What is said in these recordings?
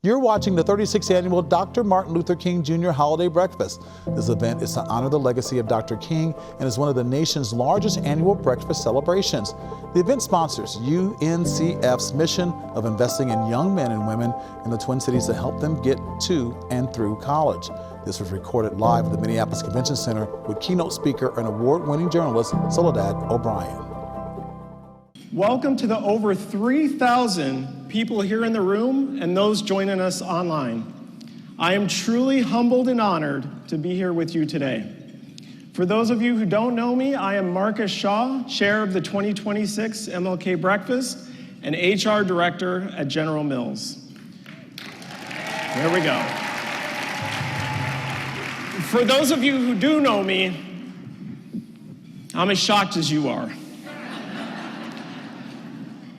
You're watching the 36th annual Dr. Martin Luther King Jr. Holiday Breakfast. This event is to honor the legacy of Dr. King and is one of the nation's largest annual breakfast celebrations. The event sponsors UNCF's mission of investing in young men and women in the Twin Cities to help them get to and through college. This was recorded live at the Minneapolis Convention Center with keynote speaker and award-winning journalist Soledad O'Brien. Welcome to the over 3,000 people here in the room and those joining us online. I am truly humbled and honored to be here with you today. For those of you who don't know me, I am Marcus Shaw, chair of the 2026 MLK Breakfast and HR director at General Mills. There we go. For those of you who do know me, I'm as shocked as you are.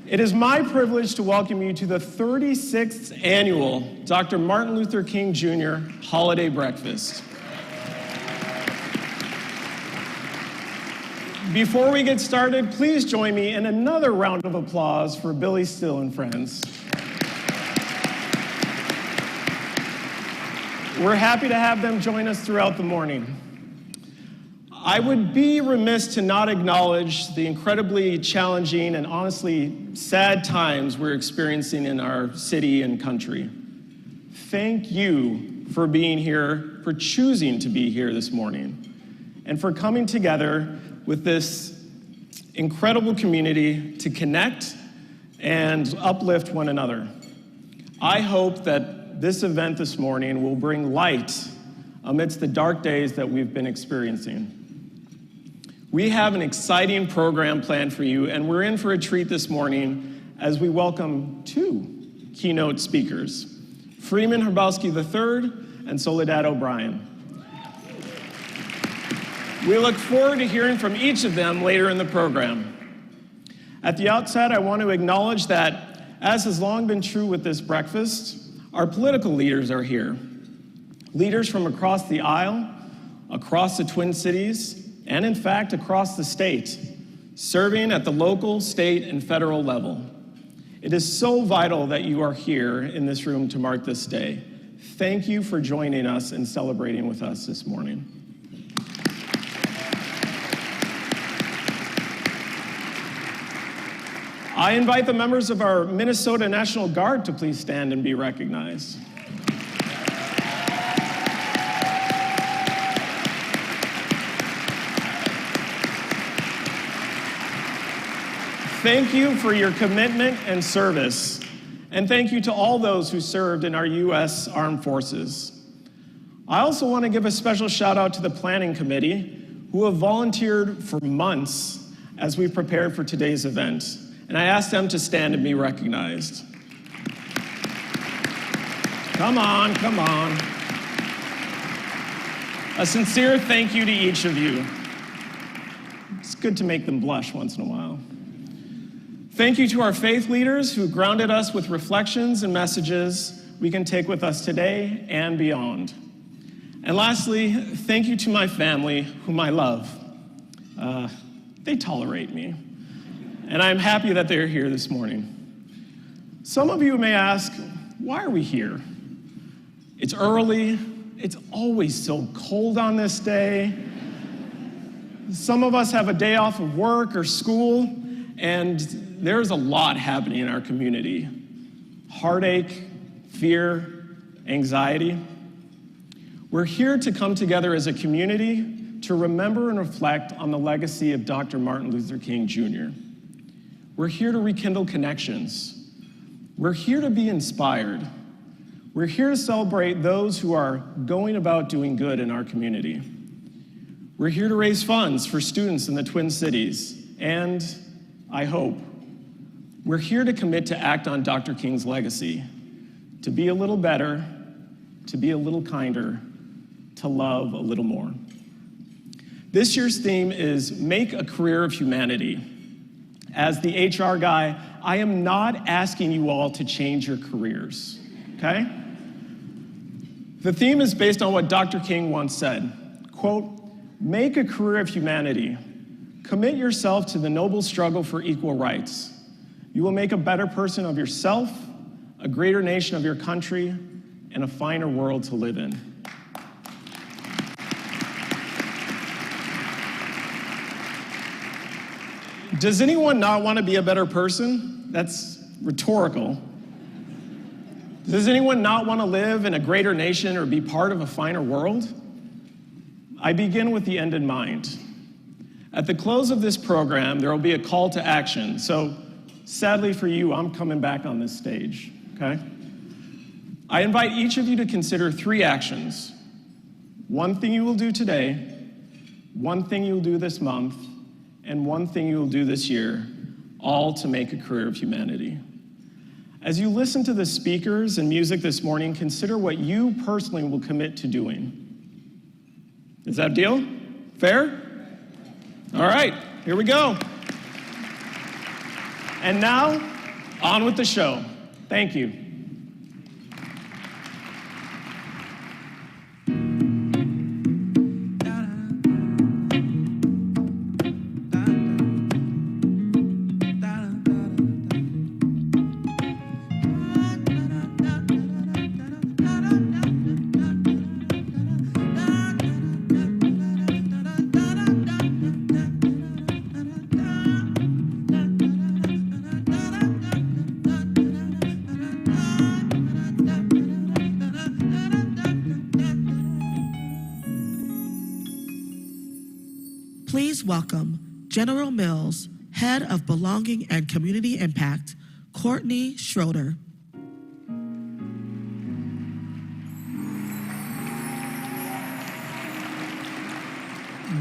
It is my privilege to welcome you to the 36th annual Dr. Martin Luther King Jr. Holiday Breakfast. Before we get started, please join me in another round of applause for Billy Still and friends. We're happy to have them join us throughout the morning. I would be remiss to not acknowledge the incredibly challenging and honestly sad times we're experiencing in our city and country. Thank you for being here, for choosing to be here this morning, and for coming together with this incredible community to connect and uplift one another. I hope that this event this morning will bring light amidst the dark days that we've been experiencing. We have an exciting program planned for you, and we're in for a treat this morning as we welcome two keynote speakers, Freeman Hrabowski III and Soledad O'Brien. We look forward to hearing from each of them later in the program. At the outset, I want to acknowledge that, as has long been true with this breakfast, our political leaders are here. Leaders from across the aisle, across the Twin Cities, and in fact, across the state, serving at the local, state, and federal level. It is so vital that you are here in this room to mark this day. Thank you for joining us and celebrating with us this morning. I invite the members of our Minnesota National Guard to please stand and be recognized. Thank you for your commitment and service, and thank you to all those who served in our U.S. Armed Forces. I also want to give a special shout out to the Planning Committee, who have volunteered for months as we prepared for today's event, and I asked them to stand and be recognized. Come on, come on. A sincere thank you to each of you. It's good to make them blush once in a while. Thank you to our faith leaders who grounded us with reflections and messages we can take with us today and beyond. And lastly, thank you to my family, whom I love. They tolerate me, and I'm happy that they're here this morning. Some of you may ask, why are we here? It's early. It's always so cold on this day. Some of us have a day off of work or school, and there's a lot happening in our community. Heartache, fear, anxiety. We're here to come together as a community to remember and reflect on the legacy of Dr. Martin Luther King Jr. We're here to rekindle connections. We're here to be inspired. We're here to celebrate those who are going about doing good in our community. We're here to raise funds for students in the Twin Cities, and I hope we're here to commit to act on Dr. King's legacy, to be a little better, to be a little kinder, to love a little more. This year's theme is Make a Career of Humanity. As the HR guy, I am not asking you all to change your careers, okay? The theme is based on what Dr. King once said, quote, "Make a career of humanity. Commit yourself to the noble struggle for equal rights. You will make a better person of yourself, a greater nation of your country, and a finer world to live in. Does anyone not want to be a better person? That's rhetorical. Does anyone not want to live in a greater nation or be part of a finer world? I begin with the end in mind. At the close of this program, there will be a call to action. So sadly for you, I'm coming back on this stage, okay? I invite each of you to consider 3 actions. One thing you will do today, one thing you'll do this month, and one thing you will do this year, all to make a career of humanity. As you listen to the speakers and music this morning, consider what you personally will commit to doing. Is that a deal? Fair? All right, here we go. And now, on with the show. Thank you. Please welcome General Mills, Head of Belonging and Community Impact, Courtney Schroeder.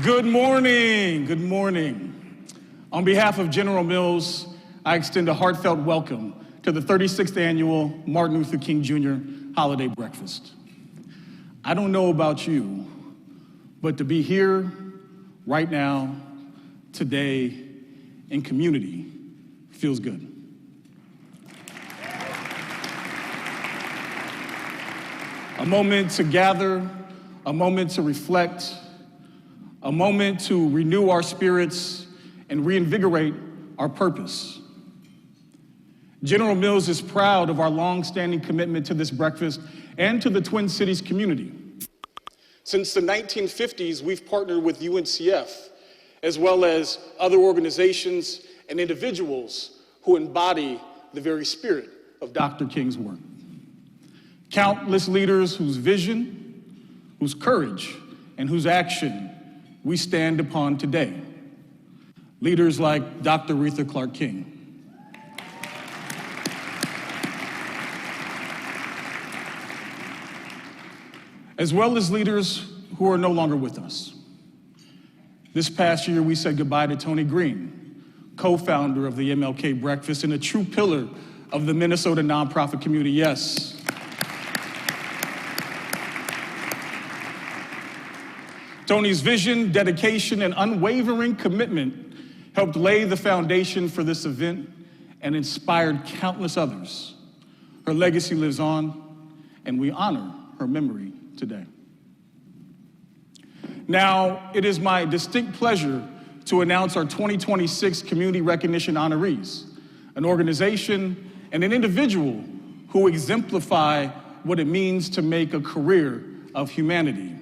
Good morning, good morning. On behalf of General Mills, I extend a heartfelt welcome to the 36th Annual Martin Luther King Jr. Holiday Breakfast. I don't know about you, but to be here right now, today, in community feels good. A moment to gather, a moment to reflect, a moment to renew our spirits and reinvigorate our purpose. General Mills is proud of our long-standing commitment to this breakfast and to the Twin Cities community. Since the 1950s, we've partnered with UNCF, as well as other organizations and individuals who embody the very spirit of Dr. King's work. Countless leaders whose vision, whose courage, and whose action we stand upon today. Leaders like Dr. Aretha Clark King. As well as leaders who are no longer with us. This past year, we said goodbye to Tony Green, co-founder of the MLK Breakfast and a true pillar of the Minnesota nonprofit community. Yes. Tony's vision, dedication, and unwavering commitment helped lay the foundation for this event and inspired countless others. Her legacy lives on, and we honor her memory today. Now, it is my distinct pleasure to announce our 2026 Community Recognition Honorees, an organization and an individual who exemplify what it means to make a career of humanity.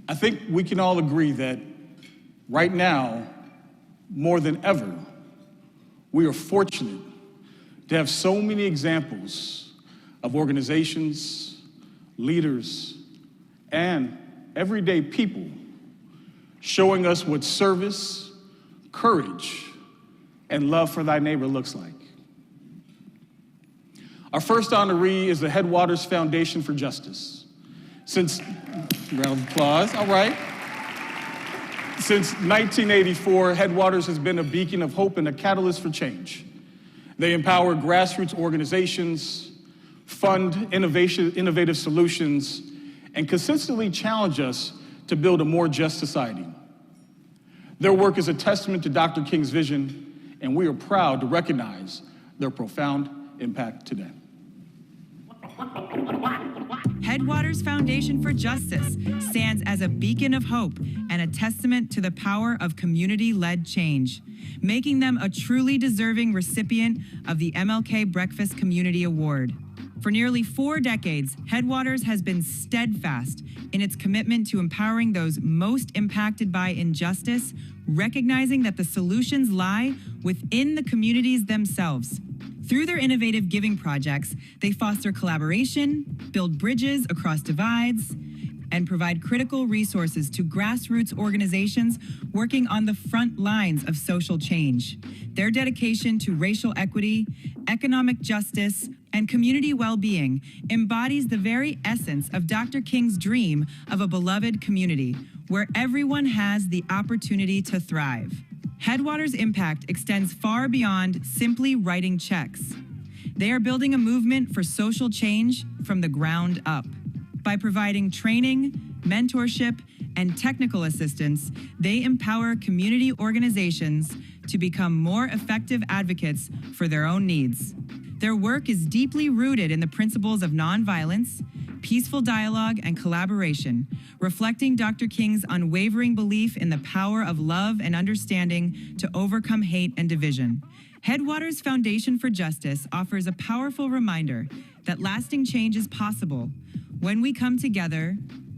I think we can all agree that right now, more than ever, we are fortunate to have so many examples of organizations, leaders, and everyday people showing us what service, courage, and love for thy neighbor looks like. Our first honoree is the Headwaters Foundation for Justice. Round of applause, all right. Since 1984, Headwaters has been a beacon of hope and a catalyst for change. They empower grassroots organizations, fund innovative solutions, and consistently challenge us to build a more just society. Their work is a testament to Dr. King's vision, and we are proud to recognize their profound impact today. Headwaters Foundation for Justice stands as a beacon of hope and a testament to the power of community-led change, making them a truly deserving recipient of the MLK Breakfast Community Award. For nearly 4 decades, Headwaters has been steadfast in its commitment to empowering those most impacted by injustice, recognizing that the solutions lie within the communities themselves. Through their innovative giving projects, they foster collaboration, build bridges across divides, and provide critical resources to grassroots organizations working on the front lines of social change. Their dedication to racial equity, economic justice, and community well-being embodies the very essence of Dr. King's dream of a beloved community where everyone has the opportunity to thrive. Headwaters' impact extends far beyond simply writing checks. They are building a movement for social change from the ground up. By providing training, mentorship, and technical assistance, they empower community organizations to become more effective advocates for their own needs. Their work is deeply rooted in the principles of nonviolence, peaceful dialogue, and collaboration, reflecting Dr. King's unwavering belief in the power of love and understanding to overcome hate and division. Headwaters Foundation for Justice offers a powerful reminder that lasting change is possible when we come together,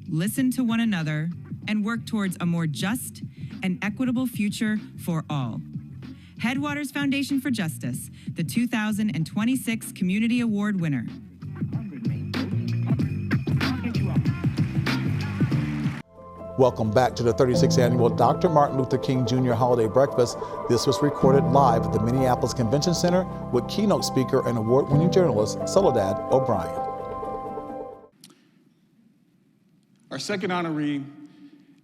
listen to one another, and work towards a more just and equitable future for all. Headwaters Foundation for Justice, the 2026 Community Award winner. Welcome back to the 36th annual Dr. Martin Luther King Jr. Holiday Breakfast. This was recorded live at the Minneapolis Convention Center with keynote speaker and award-winning journalist Soledad O'Brien. Our second honoree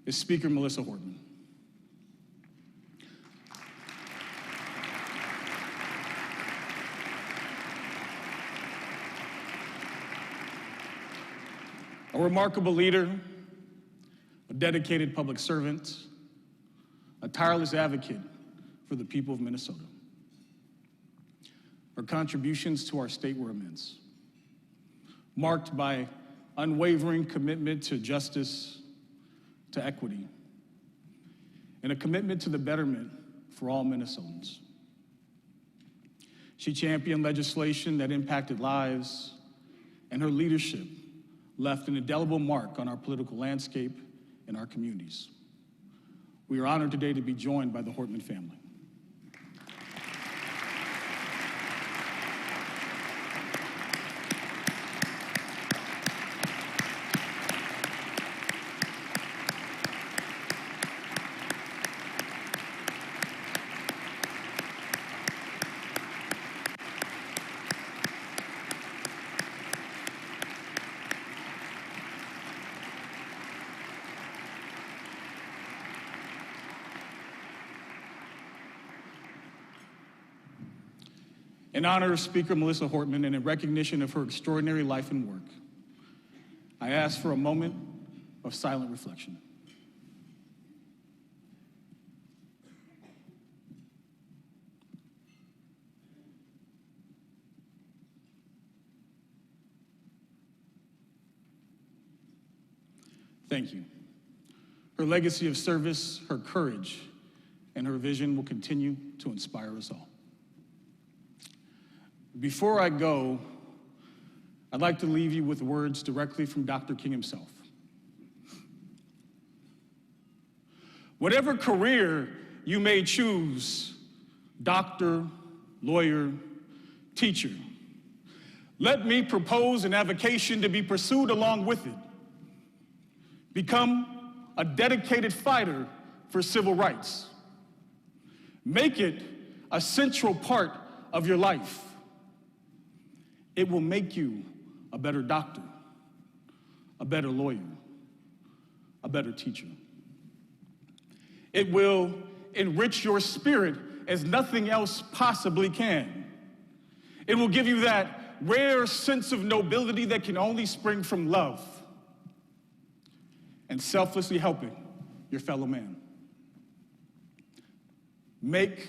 is Speaker Melissa Hortman. A remarkable leader, a dedicated public servant, a tireless advocate for the people of Minnesota. Her contributions to our state were immense, marked by unwavering commitment to justice, to equity, and a commitment to the betterment for all Minnesotans. She championed legislation that impacted lives, and her leadership left an indelible mark on our political landscape and our communities. We are honored today to be joined by the Hortman family. In honor of Speaker Melissa Hortman and in recognition of her extraordinary life and work, I ask for a moment of silent reflection. Thank you. Her legacy of service, her courage, and her vision will continue to inspire us all. Before I go, I'd like to leave you with words directly from Dr. King himself. Whatever career you may choose, doctor, lawyer, teacher, let me propose an avocation to be pursued along with it. Become a dedicated fighter for civil rights. Make it a central part of your life. It will make you a better doctor, a better lawyer, a better teacher. It will enrich your spirit as nothing else possibly can. It will give you that rare sense of nobility that can only spring from love and selflessly helping your fellow man. Make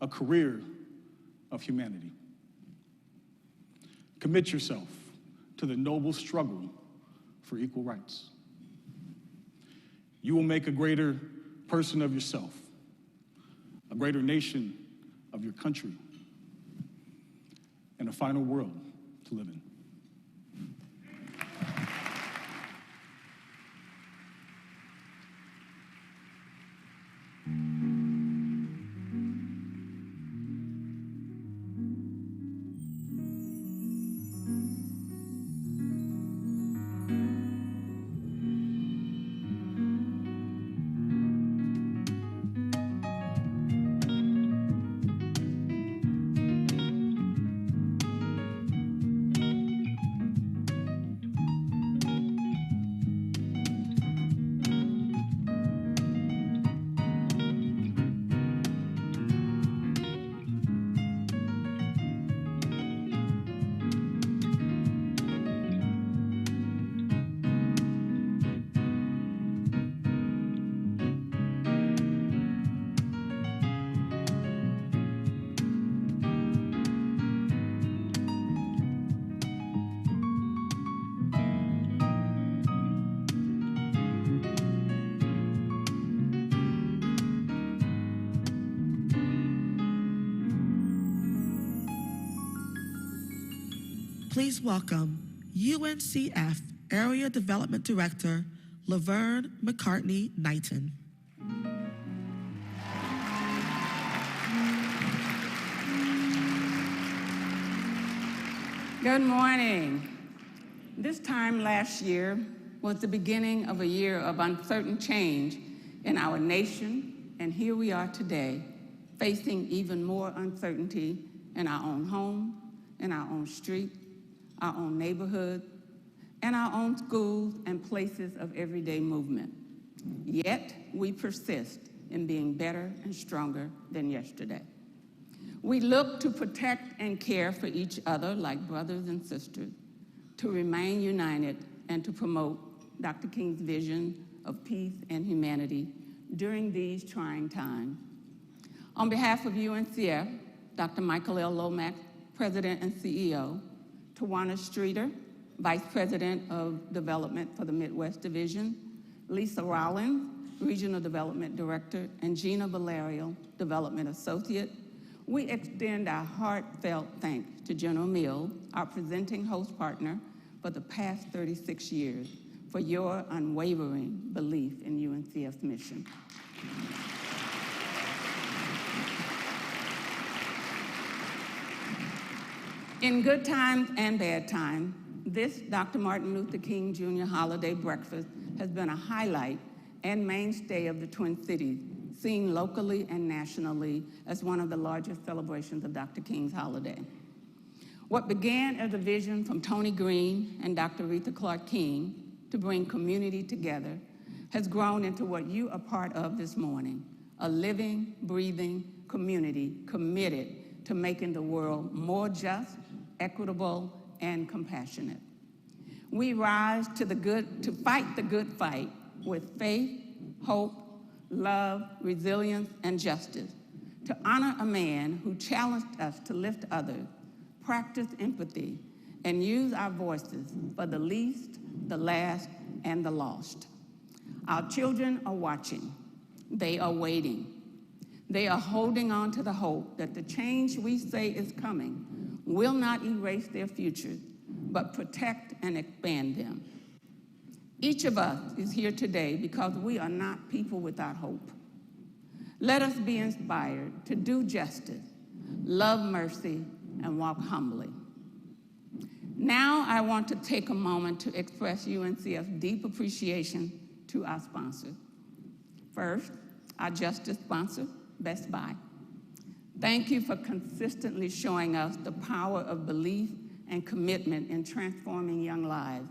a career of humanity. Commit yourself to the noble struggle for equal rights. You will make a greater person of yourself, a greater nation of your country, and a final world to live in. Please welcome UNCF Area Development Director, Laverne McCartney Knighton. Good morning. This time last year was the beginning of a year of uncertain change in our nation, and here we are today, facing even more uncertainty in our own home, in our own street, our own neighborhood, and our own schools and places of everyday movement. Yet, we persist in being better and stronger than yesterday. We look to protect and care for each other like brothers and sisters, to remain united and to promote Dr. King's vision of peace and humanity during these trying times. On behalf of UNCF, Dr. Michael L. Lomax, President and CEO, Tawana Streeter, Vice President of Development for the Midwest Division, Lisa Rollins, Regional Development Director, and Gina Valerio, Development Associate, we extend our heartfelt thanks to General Mills, our presenting host partner for the past 36 years, for your unwavering belief in UNCF's mission. In good times and bad times, this Dr. Martin Luther King Jr. holiday breakfast has been a highlight and mainstay of the Twin Cities, seen locally and nationally as one of the largest celebrations of Dr. King's holiday. What began as a vision from Tony Green and Dr. Aretha Clark King to bring community together has grown into what you are part of this morning, a living, breathing community committed to making the world more just, equitable, and compassionate. We rise to fight the good fight with faith, hope, love, resilience, and justice, to honor a man who challenged us to lift others, practice empathy, and use our voices for the least, the last, and the lost. Our children are watching. They are waiting. They are holding on to the hope that the change we say is coming will not erase their futures, but protect and expand them. Each of us is here today because we are not people without hope. Let us be inspired to do justice, love mercy, and walk humbly. Now I want to take a moment to express UNCF's deep appreciation to our sponsors. First, our justice sponsor, Best Buy. Thank you for consistently showing us the power of belief and commitment in transforming young lives.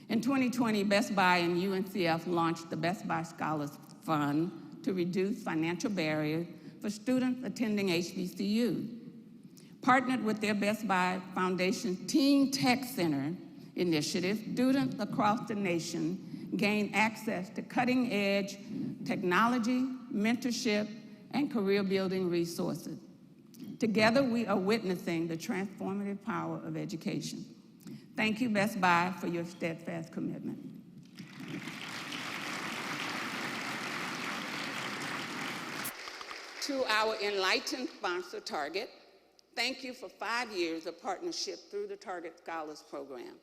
In 2020, Best Buy and UNCF launched the Best Buy Scholars Fund to reduce financial barriers for students attending HBCUs. Partnered with their Best Buy Foundation Teen Tech Center initiative, students across the nation gain access to cutting-edge technology, mentorship, and career-building resources. Together, we are witnessing the transformative power of education. Thank you, Best Buy, for your steadfast commitment. To our enlightened sponsor, Target, thank you for 5 years of partnership through the Target Scholars Program.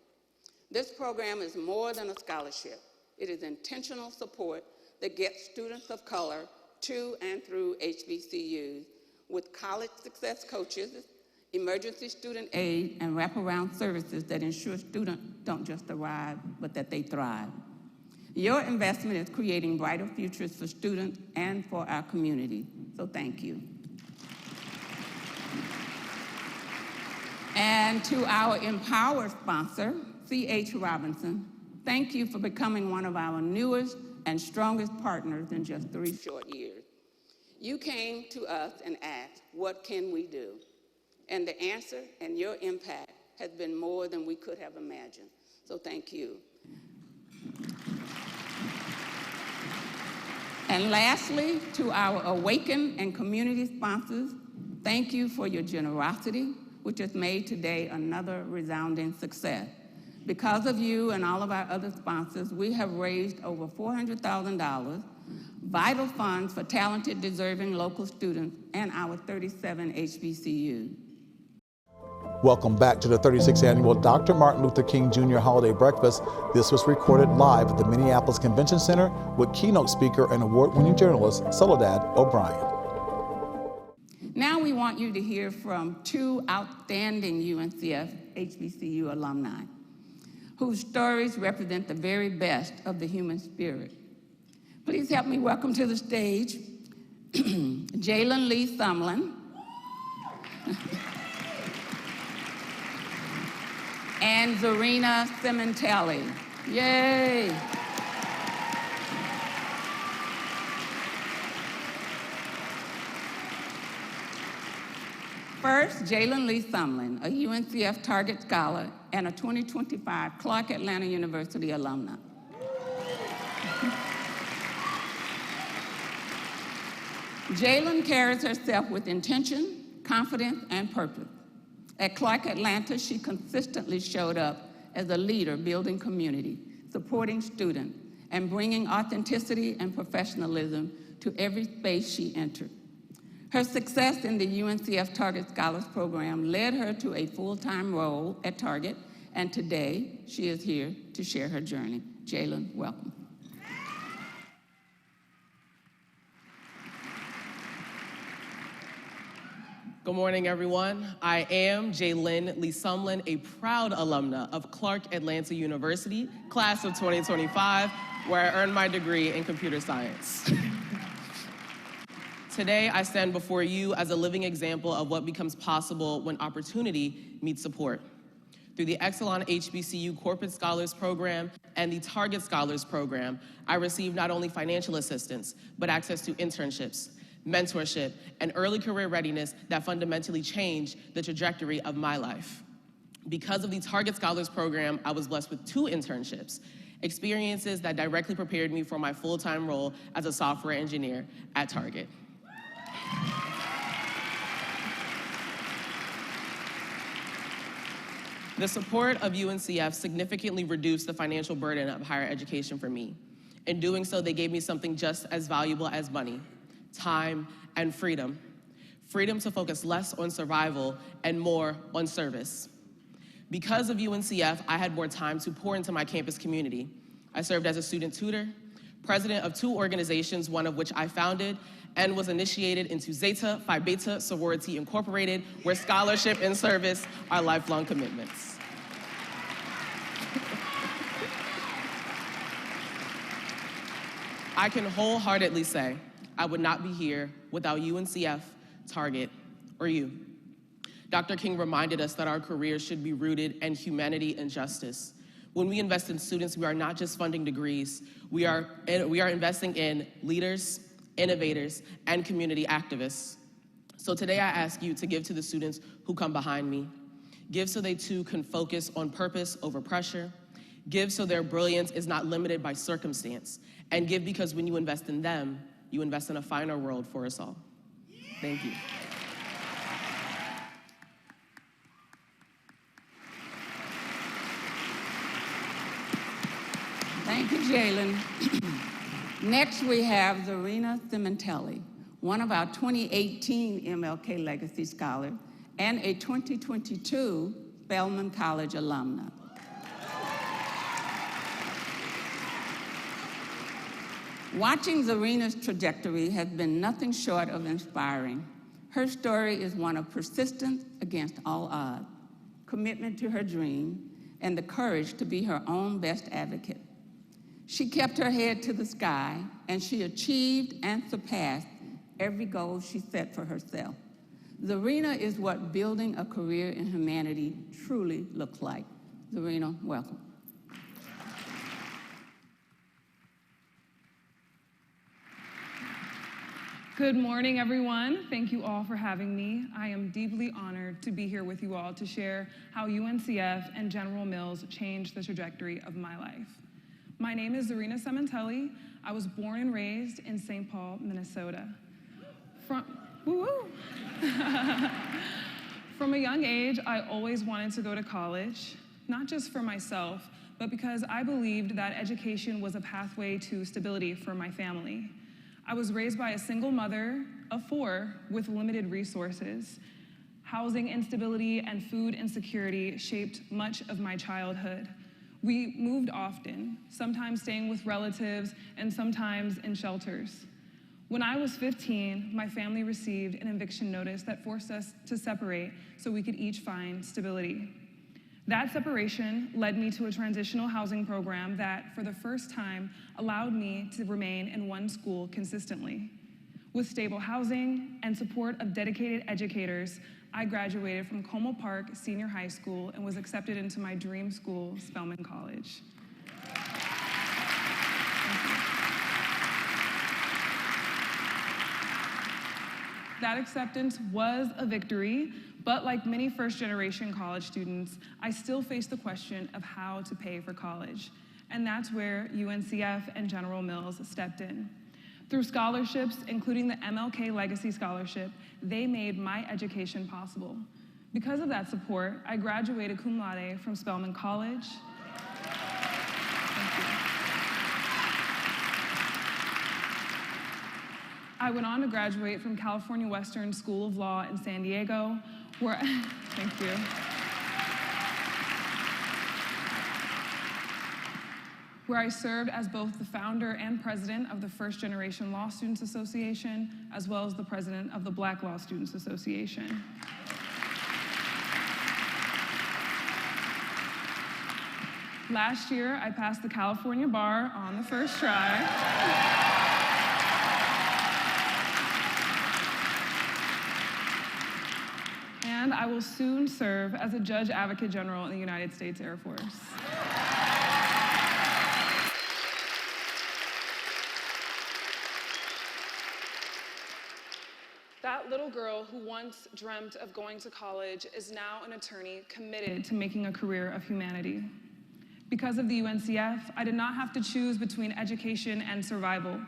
This program is more than a scholarship. It is intentional support that gets students of color to and through HBCUs with college success coaches, emergency student aid, and wraparound services that ensure students don't just arrive, but that they thrive. Your investment is creating brighter futures for students and for our community, so thank you. And to our Empower sponsor, C.H. Robinson, thank you for becoming one of our newest and strongest partners in just 3 short years. You came to us and asked, what can we do? And the answer and your impact has been more than we could have imagined, so thank you. And lastly, to our Awaken and community sponsors, thank you for your generosity, which has made today another resounding success. Because of you and all of our other sponsors, we have raised over $400,000, vital funds for talented, deserving local students and our 37 HBCUs. Welcome back to the 36th annual Dr. Martin Luther King Jr. Holiday Breakfast. This was recorded live at the Minneapolis Convention Center with keynote speaker and award-winning journalist Soledad O'Brien. Now we want you to hear from 2 outstanding UNCF HBCU alumni whose stories represent the very best of the human spirit. Please help me welcome to the stage Jalen Lee Sumlin and Zarina Cementelli. Yay! First, Jalen Lee Sumlin, a UNCF Target Scholar and a 2025 Clark Atlanta University alumna. Jalen carries herself with intention, confidence, and purpose. At Clark Atlanta, she consistently showed up as a leader building community, supporting students, and bringing authenticity and professionalism to every space she entered. Her success in the UNCF Target Scholars Program led her to a full-time role at Target, and today she is here to share her journey. Jalen, welcome. Good morning, everyone. I am Jalen Lee Sumlin, a proud alumna of Clark Atlanta University, class of 2025, where I earned my degree in computer science. Today, I stand before you as a living example of what becomes possible when opportunity meets support. Through the Exelon HBCU Corporate Scholars Program and the Target Scholars Program, I received not only financial assistance, but access to internships, mentorship, and early career readiness that fundamentally changed the trajectory of my life. Because of the Target Scholars Program, I was blessed with 2 internships, experiences that directly prepared me for my full-time role as a software engineer at Target. The support of UNCF significantly reduced the financial burden of higher education for me. In doing so, they gave me something just as valuable as money: time and freedom. Freedom to focus less on survival and more on service. Because of UNCF, I had more time to pour into my campus community. I served as a student tutor, president of 2 organizations, one of which I founded, and was initiated into Zeta Phi Beta Sorority Incorporated, where scholarship and service are lifelong commitments. I can wholeheartedly say I would not be here without UNCF, Target, or you. Dr. King reminded us that our careers should be rooted in humanity and justice. When we invest in students, we are not just funding degrees, we are investing in leaders, innovators, and community activists. So today I ask you to give to the students who come behind me. Give so they too can focus on purpose over pressure. Give so their brilliance is not limited by circumstance. And give because when you invest in them, you invest in a finer world for us all. Thank you. Thank you, Jalen. Next, we have Zarina Thimentelli, one of our 2018 MLK Legacy Scholars and a 2022 Spelman College alumna. Watching Zarina's trajectory has been nothing short of inspiring. Her story is one of persistence against all odds, commitment to her dream, and the courage to be her own best advocate. She kept her head to the sky, and she achieved and surpassed every goal she set for herself. Zarina is what building a career in humanity truly looks like. Zarina, welcome. Good morning, everyone. Thank you all for having me. I am deeply honored to be here with you all to share how UNCF and General Mills changed the trajectory of my life. My name is Zarina Thimentelli. I was born and raised in St. Paul, Minnesota. From a young age, I always wanted to go to college, not just for myself, but because I believed that education was a pathway to stability for my family. I was raised by a single mother of 4 with limited resources. Housing instability and food insecurity shaped much of my childhood. We moved often, sometimes staying with relatives and sometimes in shelters. When I was 15, my family received an eviction notice that forced us to separate so we could each find stability. That separation led me to a transitional housing program that, for the first time, allowed me to remain in one school consistently. With stable housing and support of dedicated educators, I graduated from Como Park Senior High School and was accepted into my dream school, Spelman College. That acceptance was a victory, but like many first-generation college students, I still face the question of how to pay for college. And that's where UNCF and General Mills stepped in. Through scholarships, including the MLK Legacy Scholarship, they made my education possible. Because of that support, I graduated cum laude from Spelman College. Thank you. I went on to graduate from California Western School of Law in San Diego, where, thank you. Where I served as both the founder and president of the First Generation Law Students Association, as well as the president of the Black Law Students Association. Last year, I passed the California bar on the first try. And I will soon serve as a Judge Advocate General in the United States Air Force. That little girl who once dreamt of going to college is now an attorney committed to making a career of humanity. Because of the UNCF, I did not have to choose between education and survival.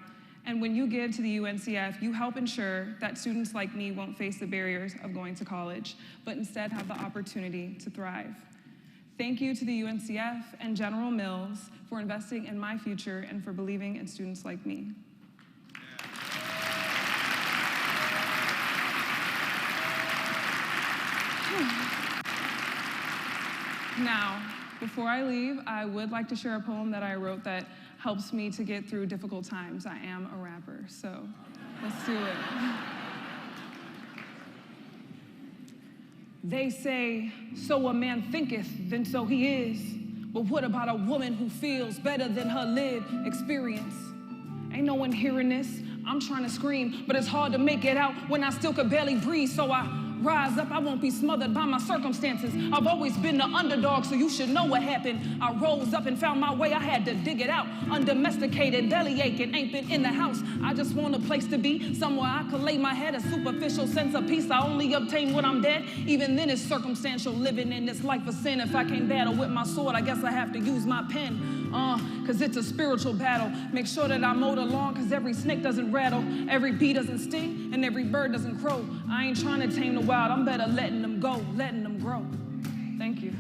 And when you give to the UNCF, you help ensure that students like me won't face the barriers of going to college, but instead have the opportunity to thrive. Thank you to the UNCF and General Mills for investing in my future and for believing in students like me. Now, before I leave, I would like to share a poem that I wrote that helps me to get through difficult times. I am a rapper, so let's do it. They say, so a man thinketh, then so he is. But what about a woman who feels better than her lived experience? Ain't no one hearing this. I'm trying to scream, but it's hard to make it out when I still could barely breathe, so I rise up. I won't be smothered by my circumstances. I've always been the underdog, so you should know what happened. I rose up and found my way. I had to dig it out. Undomesticated, belly aching, ain't been in the house. I just want a place to be, somewhere I could lay my head. A superficial sense of peace I only obtain when I'm dead. Even then it's circumstantial, living in this life of sin. If I can't battle with my sword, I guess I have to use my pen. Cause it's a spiritual battle. Make sure that I mow the lawn, cause every snake doesn't rattle, every bee doesn't sting, and every bird doesn't crow. I ain't trying to tame the wild, I'm better letting them go, letting them grow. Thank you.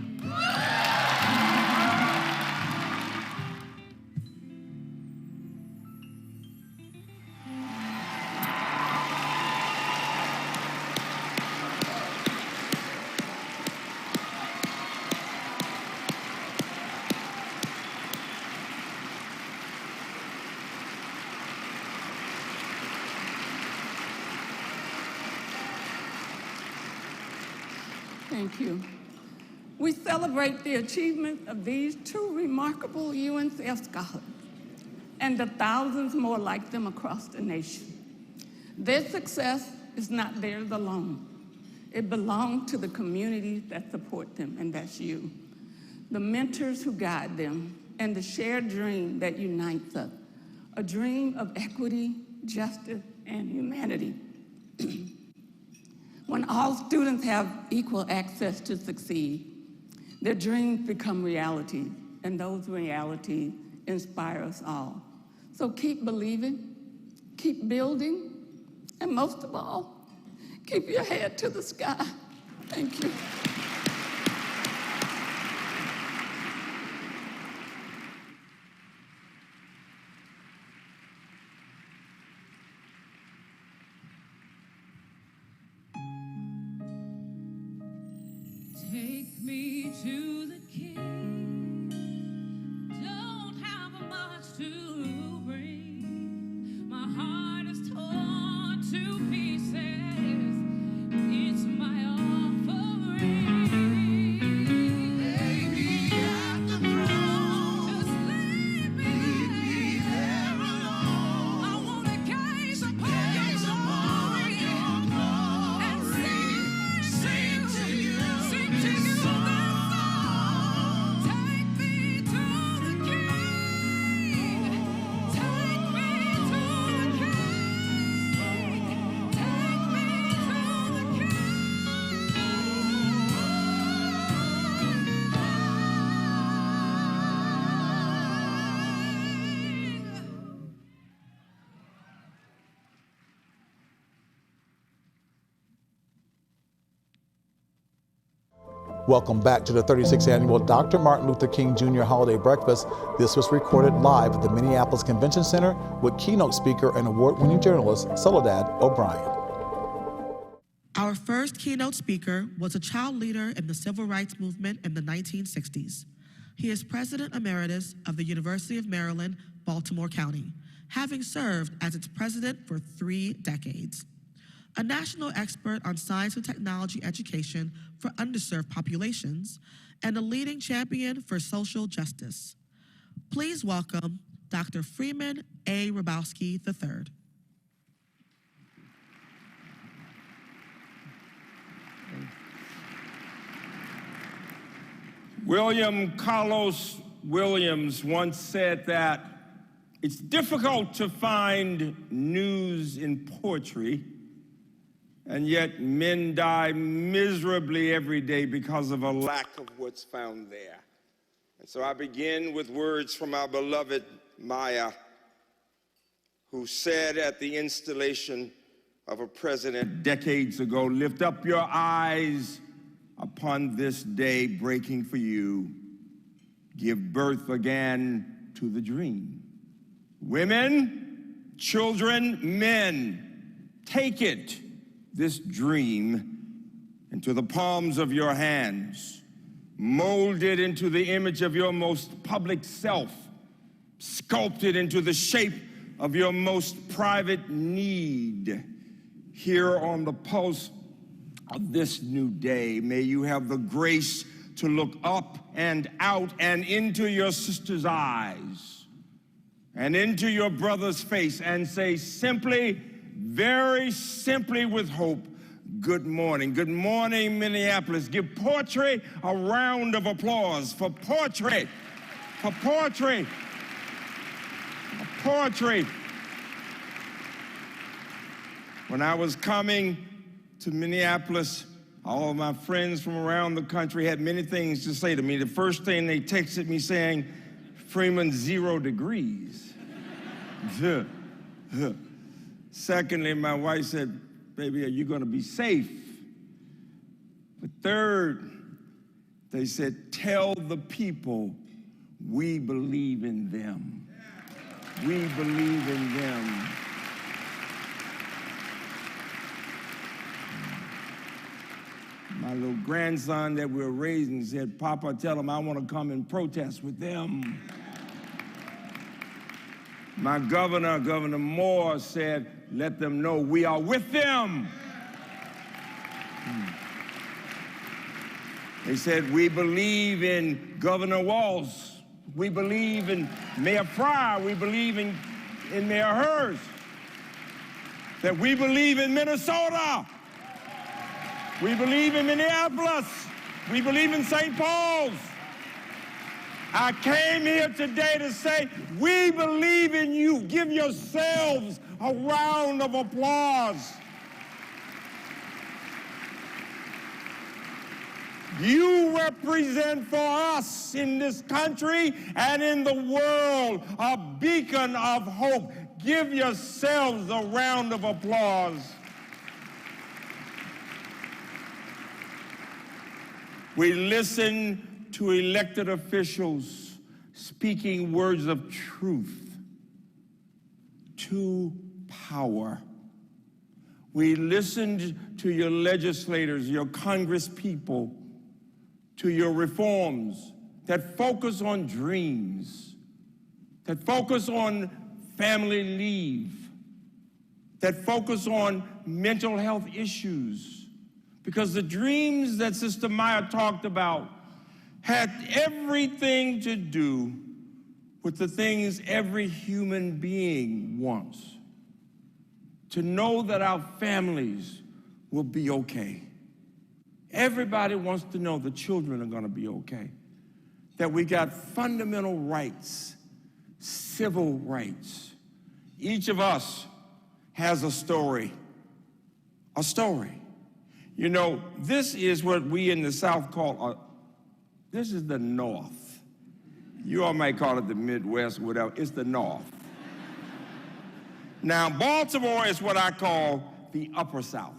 Thank you. We celebrate the achievement of these two remarkable UNCF scholars and the thousands more like them across the nation. Their success is not theirs alone. It belongs to the communities that support them, and that's you, the mentors who guide them, and the shared dream that unites us, a dream of equity, justice, and humanity. When all students have equal access to succeed, their dreams become reality, and those realities inspire us all. So keep believing, keep building, and most of all, keep your head to the sky. Thank you. Take me to the King. Don't have much to bring. My heart is torn to pieces. It's my offering. Lay me at the throne. Just leave me there alone. I want to gaze upon your glory and sing to you. Sing to you this song. Take me to the King. Take me to the King. Take me to the King. Welcome back to the 36th annual Dr. Martin Luther King Jr. Holiday Breakfast. This was recorded live at the Minneapolis Convention Center with keynote speaker and award-winning journalist Soledad O'Brien. Our first keynote speaker was a child leader in the civil rights movement in the 1960s. He is President Emeritus of the University of Maryland, Baltimore County, having served as its president for 3 decades. A national expert on science and technology education for underserved populations, and a leading champion for social justice. Please welcome Dr. Freeman A. Rabowski III. William Carlos Williams once said that it's difficult to find news in poetry, and yet men die miserably every day because of a lack of what's found there. And so I begin with words from our beloved Maya, who said at the installation of a president decades ago, "Lift up your eyes upon this day breaking for you. Give birth again to the dream. Women, children, men, take it, this dream, into the palms of your hands. Mold it into the image of your most public self. Sculpt it into the shape of your most private need. Here on the pulse of this new day, may you have the grace to look up and out and into your sister's eyes and into your brother's face and say simply, very simply with hope, good morning. Good morning, Minneapolis. Give poetry a round of applause for poetry, for poetry, for poetry. When I was coming to Minneapolis, all of my friends from around the country had many things to say to me. The first thing, they texted me saying, Freeman, 0 degrees. Secondly, my wife said, baby, are you going to be safe? But third, they said, tell the people we believe in them. We believe in them. My little grandson that we were raising said, Papa, tell him I want to come and protest with them. My governor, Governor Moore, said, let them know we are with them. They said, we believe in Governor Walz. We believe in Mayor Fry. We believe in Mayor Hurst. That we believe in Minnesota. We believe in Minneapolis. We believe in St. Paul's. I came here today to say, we believe in you. Give yourselves a round of applause. You represent for us in this country and in the world a beacon of hope. Give yourselves a round of applause. We listen to elected officials speaking words of truth to power. We listened to your legislators, your congresspeople, to your reforms that focus on dreams, that focus on family leave, that focus on mental health issues. Because the dreams that Sister Maya talked about had everything to do with the things every human being wants. To know that our families will be okay. Everybody wants to know the children are going to be okay. That we got fundamental rights, civil rights. Each of us has a story. A story. You know, this is what we in the South call, this is the North. You all might call it the Midwest, whatever. It's the North. Now, Baltimore is what I call the Upper South.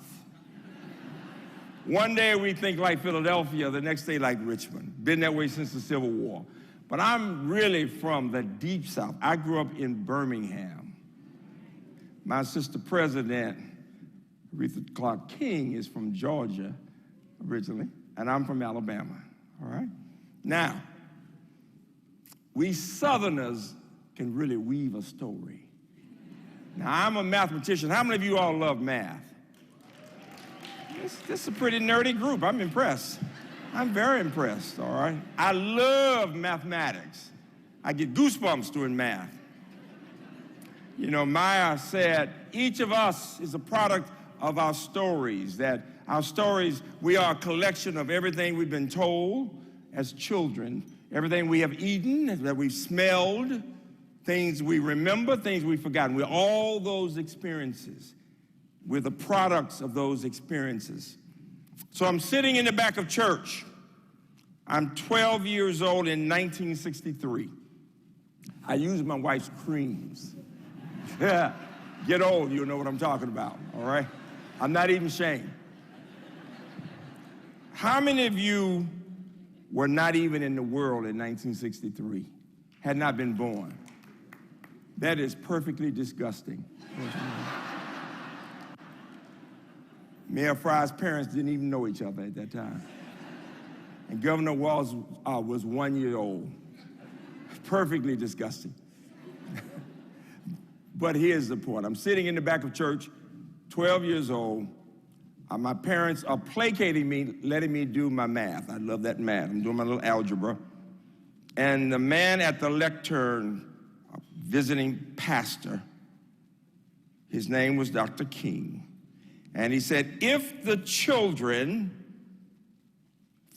One day we think like Philadelphia, the next day like Richmond. Been that way since the Civil War. But I'm really from the Deep South. I grew up in Birmingham. My sister president, Aretha Clark King, is from Georgia originally, and I'm from Alabama, all right? Now, we Southerners can really weave a story. Now, I'm a mathematician. How many of you all love math? This is a pretty nerdy group. I'm impressed. I'm very impressed, all right? I love mathematics. I get goosebumps doing math. You know, Maya said, each of us is a product of our stories, that our stories, we are a collection of everything we've been told as children, everything we have eaten, that we've smelled, things we remember, things we've forgotten. We're all those experiences. We're the products of those experiences. So I'm sitting in the back of church. I'm 12 years old in 1963. I use my wife's creams. Get old, you'll know what I'm talking about, all right? I'm not even ashamed. How many of you were not even in the world in 1963, had not been born? That is perfectly disgusting. Mayor Fry's parents didn't even know each other at that time. And Governor Walz was 1 year old. Perfectly disgusting. But here's the point. I'm sitting in the back of church, 12 years old. My parents are placating me, letting me do my math. I love that math. I'm doing my little algebra. And the man at the lectern, visiting pastor, his name was Dr. King. And he said, if the children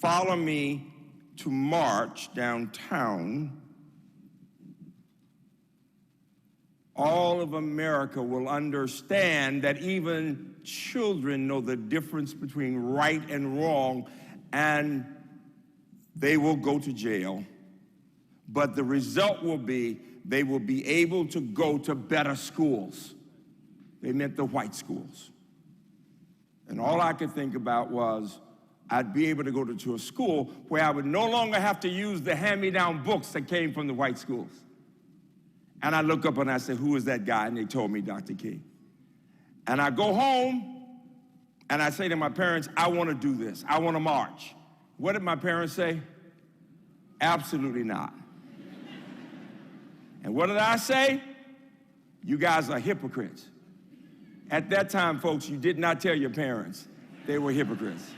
follow me to march downtown, all of America will understand that even children know the difference between right and wrong, and they will go to jail. But the result will be they will be able to go to better schools. They meant the white schools. And all I could think about was I'd be able to go to a school where I would no longer have to use the hand-me-down books that came from the white schools. And I look up and I say, who is that guy? And they told me Dr. King. And I go home and I say to my parents, I want to do this. I want to march. What did my parents say? Absolutely not. And what did I say? You guys are hypocrites. At that time, folks, you did not tell your parents they were hypocrites.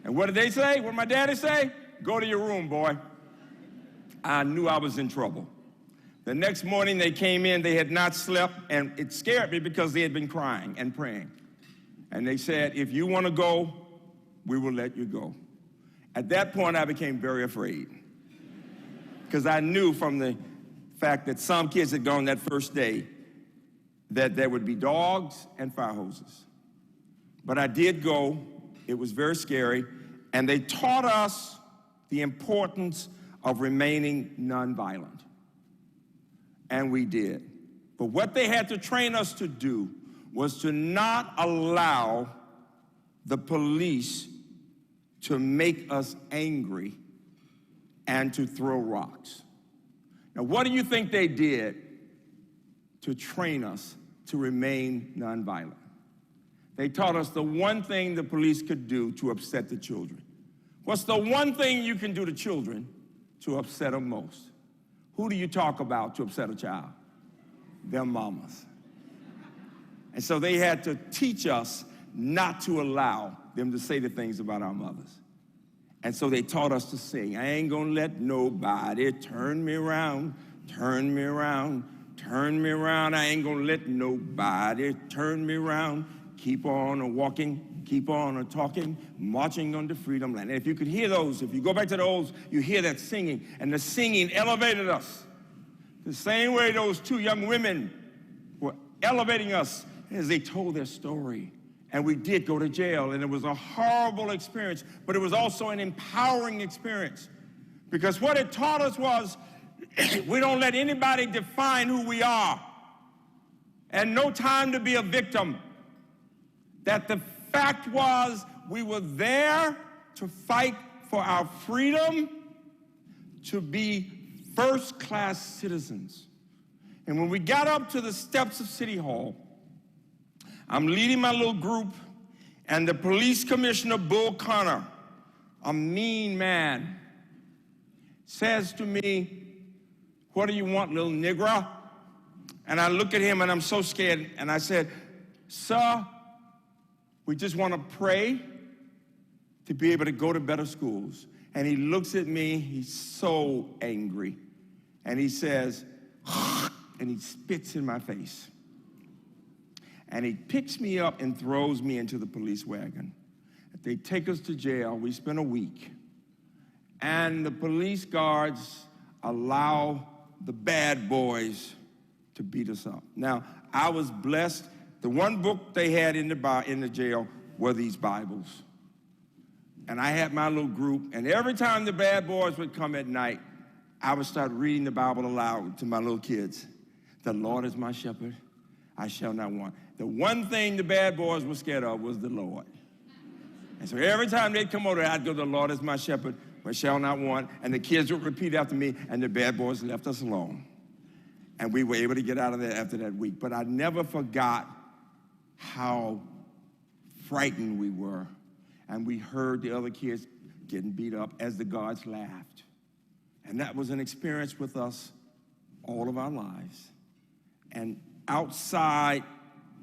And what did they say? What did my daddy say? Go to your room, boy. I knew I was in trouble. The next morning they came in, they had not slept, and it scared me because they had been crying and praying. And they said, if you want to go, we will let you go. At that point, I became very afraid because I knew from the fact that some kids had gone that first day that there would be dogs and fire hoses. But I did go. It was very scary, and they taught us the importance of remaining nonviolent. And we did. But what they had to train us to do was to not allow the police to make us angry and to throw rocks. Now, what do you think they did to train us to remain nonviolent? They taught us the one thing the police could do to upset the children. What's the one thing you can do to children to upset them most? Who do you talk about to upset a child? Their mamas. And so they had to teach us not to allow them to say the things about our mothers. And so they taught us to sing, I ain't gonna let nobody turn me around, turn me around, turn me around. I ain't gonna let nobody turn me around. Keep on walking, keep on talking, marching on the freedom land. And if you could hear those, if you go back to the olds, you hear that singing, and the singing elevated us. The same way those two young women were elevating us as they told their story. And we did go to jail, and it was a horrible experience, but it was also an empowering experience. Because what it taught us was, we don't let anybody define who we are. And no time to be a victim. That the fact was, we were there to fight for our freedom, to be first-class citizens. And when we got up to the steps of City Hall, I'm leading my little group, and the police commissioner, Bull Connor, a mean man, says to me, what do you want, little nigger? And I look at him, and I'm so scared, and I said, sir, we just want to pray to be able to go to better schools. And he looks at me, he's so angry, and he says, and he spits in my face. And he picks me up and throws me into the police wagon. They take us to jail. We spend a week. And the police guards allow the bad boys to beat us up. Now, I was blessed. The one book they had in the jail were these Bibles. And I had my little group, and every time the bad boys would come at night, I would start reading the Bible aloud to my little kids. The Lord is my shepherd, I shall not want. The one thing the bad boys were scared of was the Lord. And so every time they'd come over, I'd go, the Lord is my shepherd, I shall not want. And the kids would repeat after me, and the bad boys left us alone. And we were able to get out of there after that week. But I never forgot how frightened we were. And we heard the other kids getting beat up as the guards laughed. And that was an experience with us all of our lives. And outside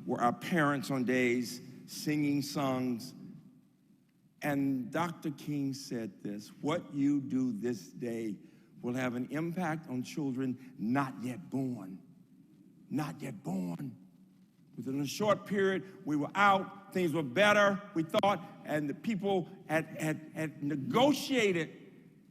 were our parents on days singing songs. And Dr. King said this, what you do this day will have an impact on children not yet born. Not yet born. Within a short period, we were out, things were better, we thought, and the people had negotiated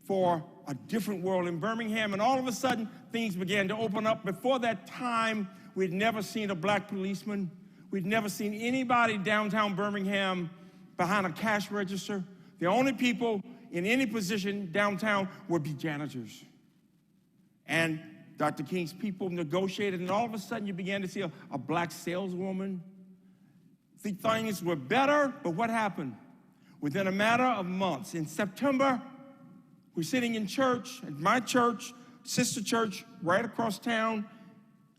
for a different world in Birmingham, and all of a sudden, things began to open up. Before that time, we'd never seen a black policeman. We'd never seen anybody downtown Birmingham behind a cash register. The only people in any position downtown would be janitors. And Dr. King's people negotiated, and all of a sudden you began to see a black saleswoman. The things were better, but what happened? Within a matter of months, in September, we're sitting in church, at my church, sister church, right across town.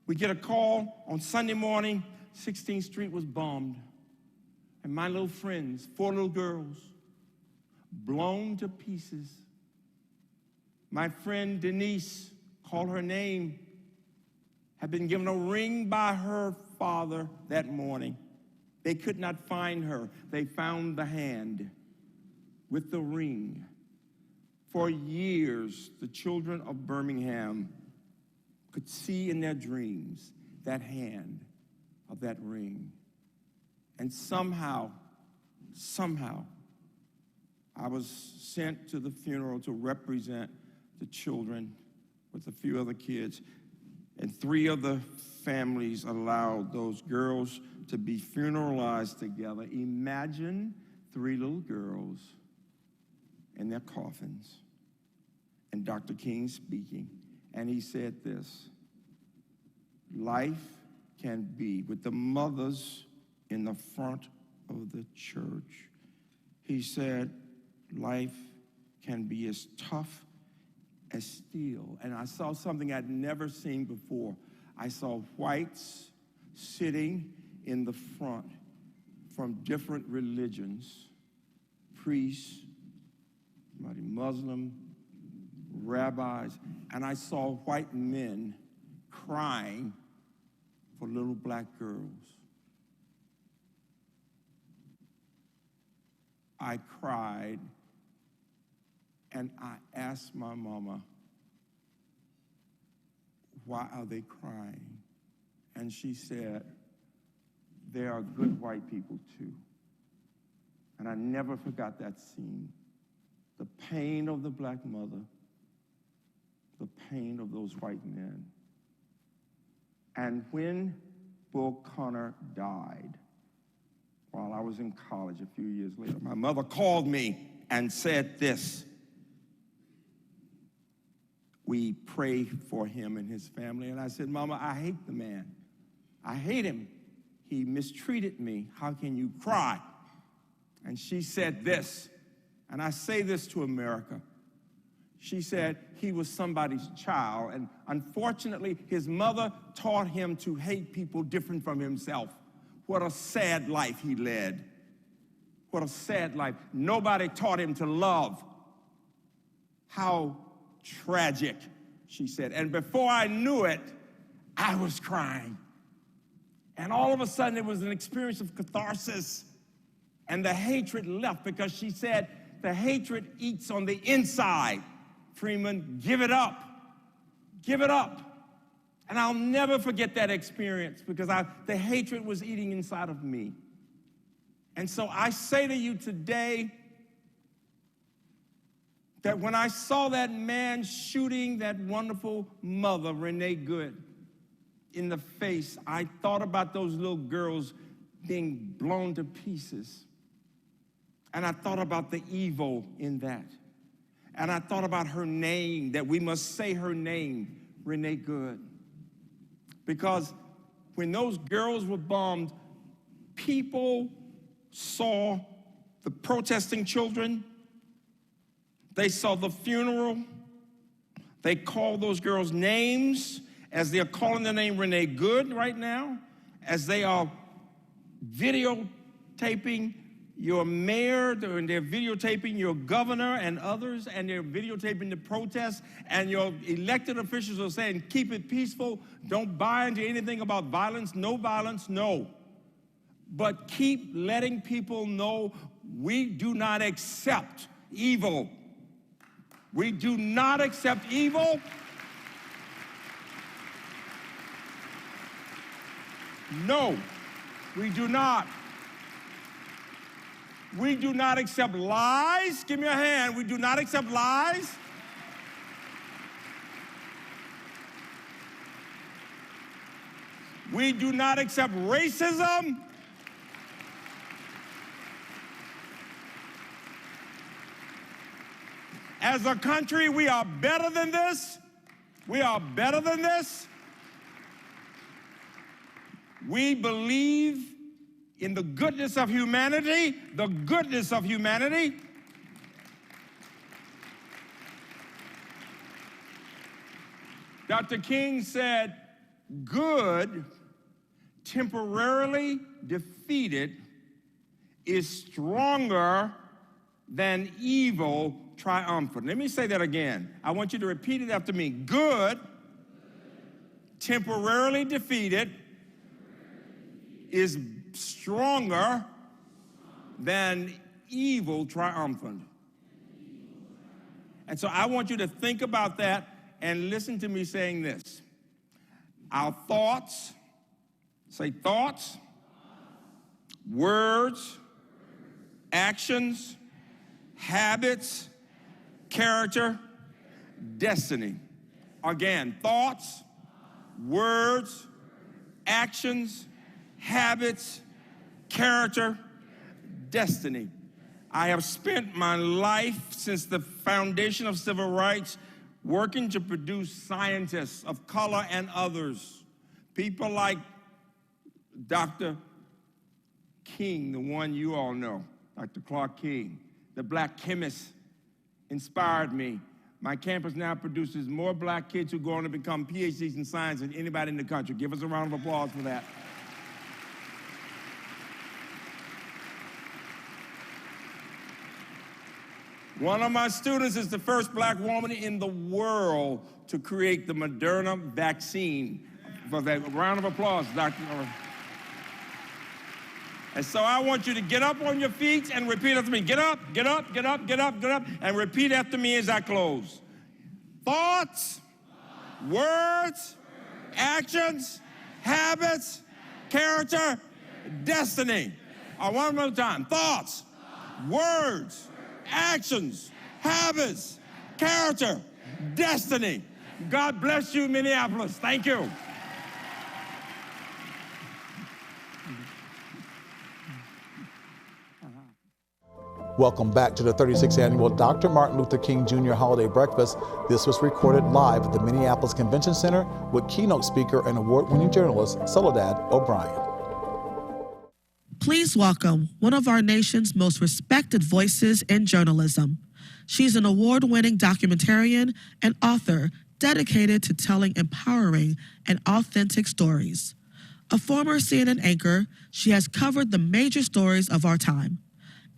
We get a call on Sunday morning, 16th Street was bombed. And my little friends, 4 little girls, blown to pieces. My friend Denise, call her name, had been given a ring by her father that morning. They could not find her. They found the hand. with the ring. For years, the children of Birmingham could see in their dreams that hand of that ring. And somehow, I was sent to the funeral to represent the children with a few other kids. And 3 of the families allowed those girls to be funeralized together. Imagine 3 little girls in their coffins, and Dr. King speaking. And he said this: life can be, with the mothers in the front of the church, he said, life can be as tough as steel. And I saw something I'd never seen before. I saw whites sitting in the front from different religions, priests, Muslim, rabbis, and I saw white men crying for little black girls. I cried, and I asked my mama, why are they crying? And she said, there are good white people too. And I never forgot that scene. The pain of the black mother, the pain of those white men. And when Bull Connor died, while I was in college a few years later, my mother called me and said this: we pray for him and his family. And I said, Mama, I hate the man. I hate him. He mistreated me. How can you cry? And she said this, and I say this to America. She said he was somebody's child, and unfortunately, his mother taught him to hate people different from himself. What a sad life he led. What a sad life. Nobody taught him to love. How tragic, she said. And before I knew it, I was crying. And all of a sudden, it was an experience of catharsis. And the hatred left, because she said, the hatred eats on the inside. Freeman, give it up. Give it up. And I'll never forget that experience, because the hatred was eating inside of me. And so I say to you today that when I saw that man shooting that wonderful mother, Renee Good, in the face, I thought about those little girls being blown to pieces. And I thought about the evil in that. And I thought about her name, that we must say her name, Renee Good. Because when those girls were bombed, people saw the protesting children, they saw the funeral, they called those girls names, as they're calling the name Renee Good right now, as they are videotaping your mayor, and they're videotaping your governor and others, and they're videotaping the protests, and your elected officials are saying, keep it peaceful, don't buy into anything about violence, no. But keep letting people know we do not accept evil. We do not accept evil. No, we do not. We do not accept lies. Give me a hand. We do not accept lies. We do not accept racism. As a country, we are better than this. We are better than this. We believe in the goodness of humanity, the goodness of humanity. Dr. King said, good, temporarily defeated, is stronger than evil triumphant. Let me say that again. I want you to repeat it after me. Good, temporarily defeated, is stronger than evil triumphant. And so I want you to think about that and listen to me saying this. Our thoughts, say thoughts, words, actions, habits, character, destiny. Again, thoughts, words, actions, habits, character, destiny. I have spent my life since the foundation of civil rights working to produce scientists of color and others, people like Dr. King, the one you all know, Dr. Clark King, the black chemist, inspired me. My campus now produces more black kids who go on to become PhDs in science than anybody in the country. Give us a round of applause for that. One of my students is the first black woman in the world to create the Moderna vaccine. For that round of applause, Dr. And so I want you to get up on your feet and repeat after me. Get up, get up, get up, get up, get up, and repeat after me as I close. Thoughts, words, actions, habits, character, destiny. One more time. Thoughts, words, actions, habits, character, destiny. God bless you, Minneapolis. Thank you. Welcome back to the 36th annual Dr. Martin Luther King Jr. Holiday Breakfast. This was recorded live at the Minneapolis Convention Center with keynote speaker and award-winning journalist Soledad O'Brien. Please welcome one of our nation's most respected voices in journalism. She's an award-winning documentarian and author dedicated to telling empowering and authentic stories. A former CNN anchor, she has covered the major stories of our time.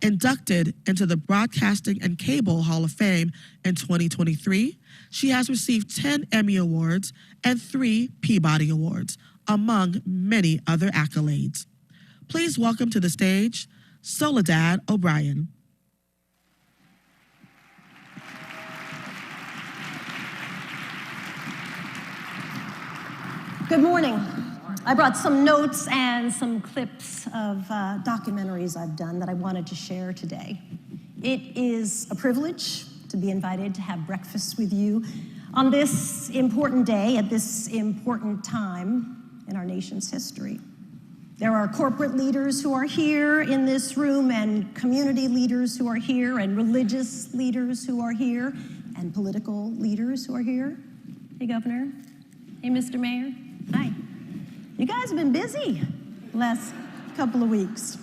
Inducted into the Broadcasting and Cable Hall of Fame in 2023, she has received 10 Emmy Awards and 3 Peabody Awards, among many other accolades. Please welcome to the stage, Soledad O'Brien. Good morning. I brought some notes and some clips of documentaries I've done that I wanted to share today. It is a privilege to be invited to have breakfast with you on this important day at this important time in our nation's history. There are corporate leaders who are here in this room, and community leaders who are here, and religious leaders who are here, and political leaders who are here. Hey, Governor. Hey, Mr. Mayor. Hi. You guys have been busy the last couple of weeks.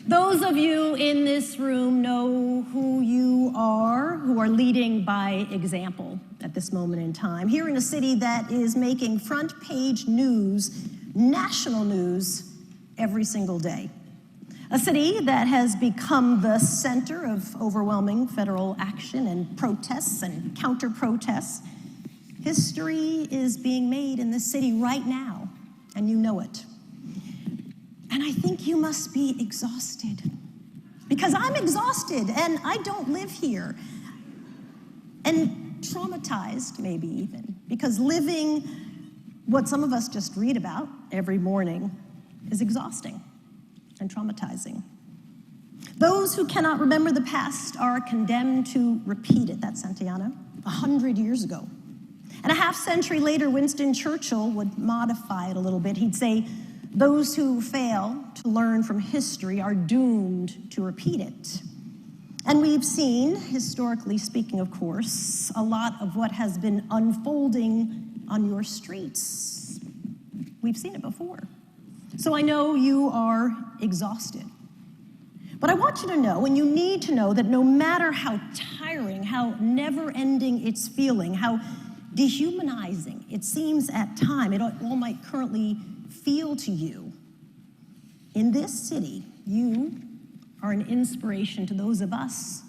Those of you in this room know who you are, who are leading by example at this moment in time. Here in a city that is making front page news, national news, every single day. A city that has become the center of overwhelming federal action and protests and counter-protests. History is being made in this city right now, and you know it. And I think you must be exhausted, because I'm exhausted and I don't live here. And traumatized, maybe even, because living what some of us just read about every morning is exhausting and traumatizing. Those who cannot remember the past are condemned to repeat it. That's Santayana, 100 years ago. And a half century later, Winston Churchill would modify it a little bit. He'd say, those who fail to learn from history are doomed to repeat it. And we've seen, historically speaking, of course, a lot of what has been unfolding on your streets. We've seen it before. So I know you are exhausted. But I want you to know, and you need to know, that no matter how tiring, how never-ending it's feeling, how dehumanizing it seems at times, it all might currently feel to you, in this city, you are an inspiration to those of us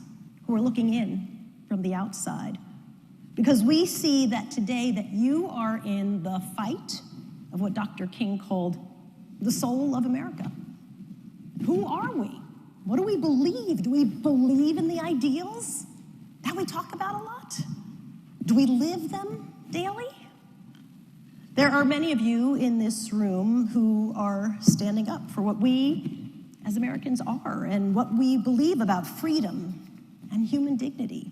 who are looking in from the outside. Because we see that today that you are in the fight of what Dr. King called the soul of America. Who are we? What do we believe? Do we believe in the ideals that we talk about a lot? Do we live them daily? There are many of you in this room who are standing up for what we as Americans are and what we believe about freedom and human dignity.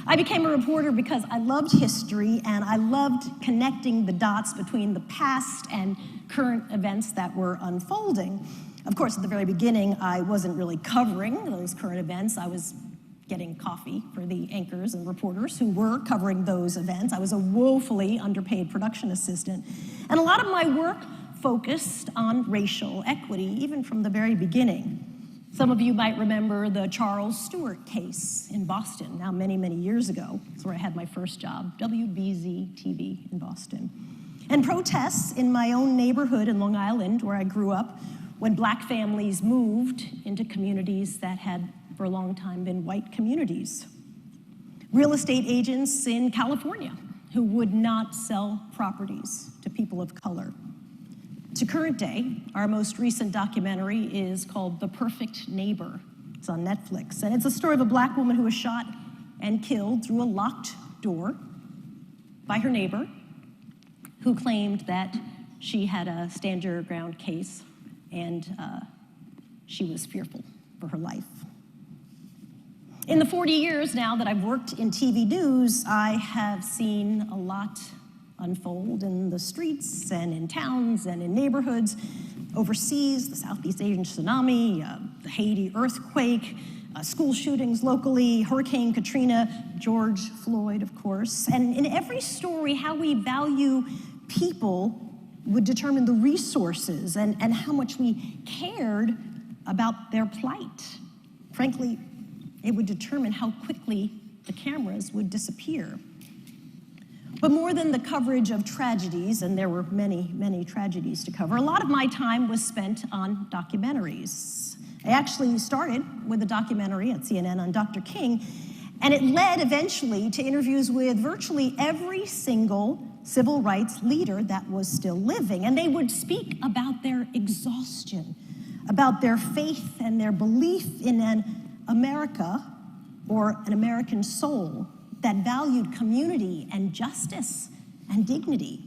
I became a reporter because I loved history and I loved connecting the dots between the past and current events that were unfolding. Of course, at the very beginning, I wasn't really covering those current events. I was getting coffee for the anchors and reporters who were covering those events. I was a woefully underpaid production assistant. And a lot of my work focused on racial equity, even from the very beginning. Some of you might remember the Charles Stewart case in Boston, now many, many years ago. That's where I had my first job, WBZ-TV in Boston. And protests in my own neighborhood in Long Island, where I grew up, when black families moved into communities that had for a long time been white communities. Real estate agents in California who would not sell properties to people of color. To current day, our most recent documentary is called The Perfect Neighbor. It's on Netflix, and it's a story of a black woman who was shot and killed through a locked door by her neighbor, who claimed that she had a stand your ground case and she was fearful for her life. In the 40 years now that I've worked in TV news, I have seen a lot unfold in the streets and in towns and in neighborhoods overseas, the Southeast Asian tsunami, the Haiti earthquake, school shootings locally, Hurricane Katrina, George Floyd, of course. And in every story, how we value people would determine the resources and how much we cared about their plight. Frankly, it would determine how quickly the cameras would disappear. But more than the coverage of tragedies, and there were many, many tragedies to cover, a lot of my time was spent on documentaries. I actually started with a documentary at CNN on Dr. King, and it led eventually to interviews with virtually every single civil rights leader that was still living. And they would speak about their exhaustion, about their faith and their belief in an America or an American soul that valued community and justice and dignity.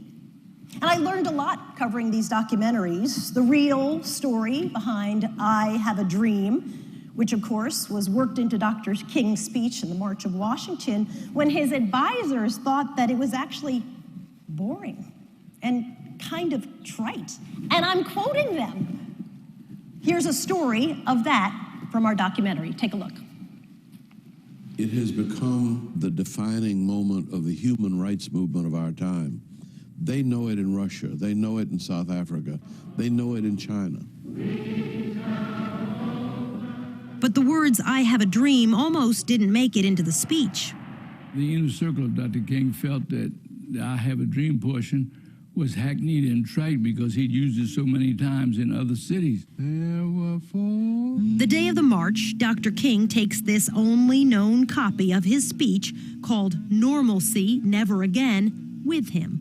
And I learned a lot covering these documentaries. The real story behind I Have a Dream, which of course was worked into Dr. King's speech in the March of Washington, when his advisors thought that it was actually boring and kind of trite. And I'm quoting them. Here's a story of that from our documentary. Take a look. It has become the defining moment of the human rights movement of our time. They know it in Russia. They know it in South Africa. They know it in China. But the words, I have a dream, almost didn't make it into the speech. The inner circle of Dr. King felt that the I have a dream portion was hackneyed and trite because he'd used it so many times in other cities. The day of the march, Dr. King takes this only known copy of his speech called Normalcy Never Again with him.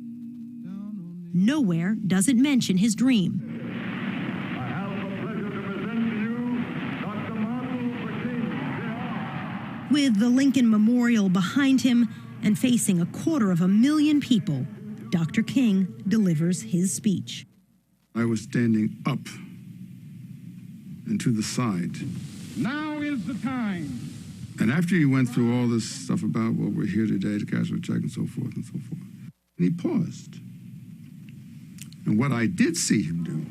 Nowhere does it mention his dream. I have the pleasure to present to you Dr. Martin Luther King Jr. With the Lincoln Memorial behind him and facing 250,000 people, Dr. King delivers his speech. I was standing up and to the side. Now is the time. And after he went through all this stuff about what we're here today, the casual check and so forth and so forth, and he paused. And what I did see him do,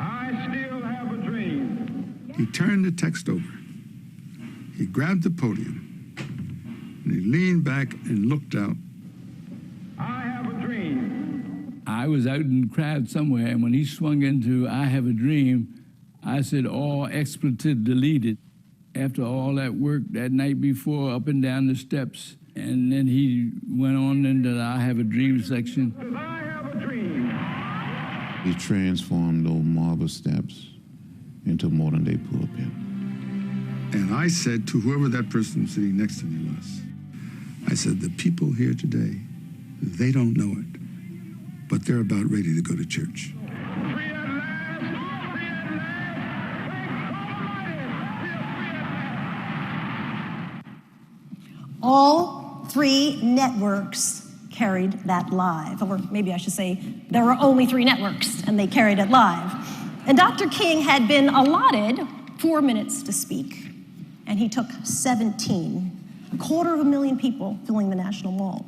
I still have a dream. he turned the text over. He grabbed the podium and he leaned back and looked out. I have a dream. I was out in the crowd somewhere, and when he swung into I have a dream, I said, all expletive deleted. After all that work that night before, up and down the steps, and then he went on into the I have a dream section. I have a dream. He transformed those marble steps into a modern-day pulpit. And I said to whoever that person sitting next to me was, I said, the people here today, they don't know it, but they're about ready to go to church. All 3 networks carried that live. Or maybe I should say there were only 3 networks and they carried it live. And Dr. King had been allotted 4 minutes to speak, and he took 17, 250,000 people filling the National Mall.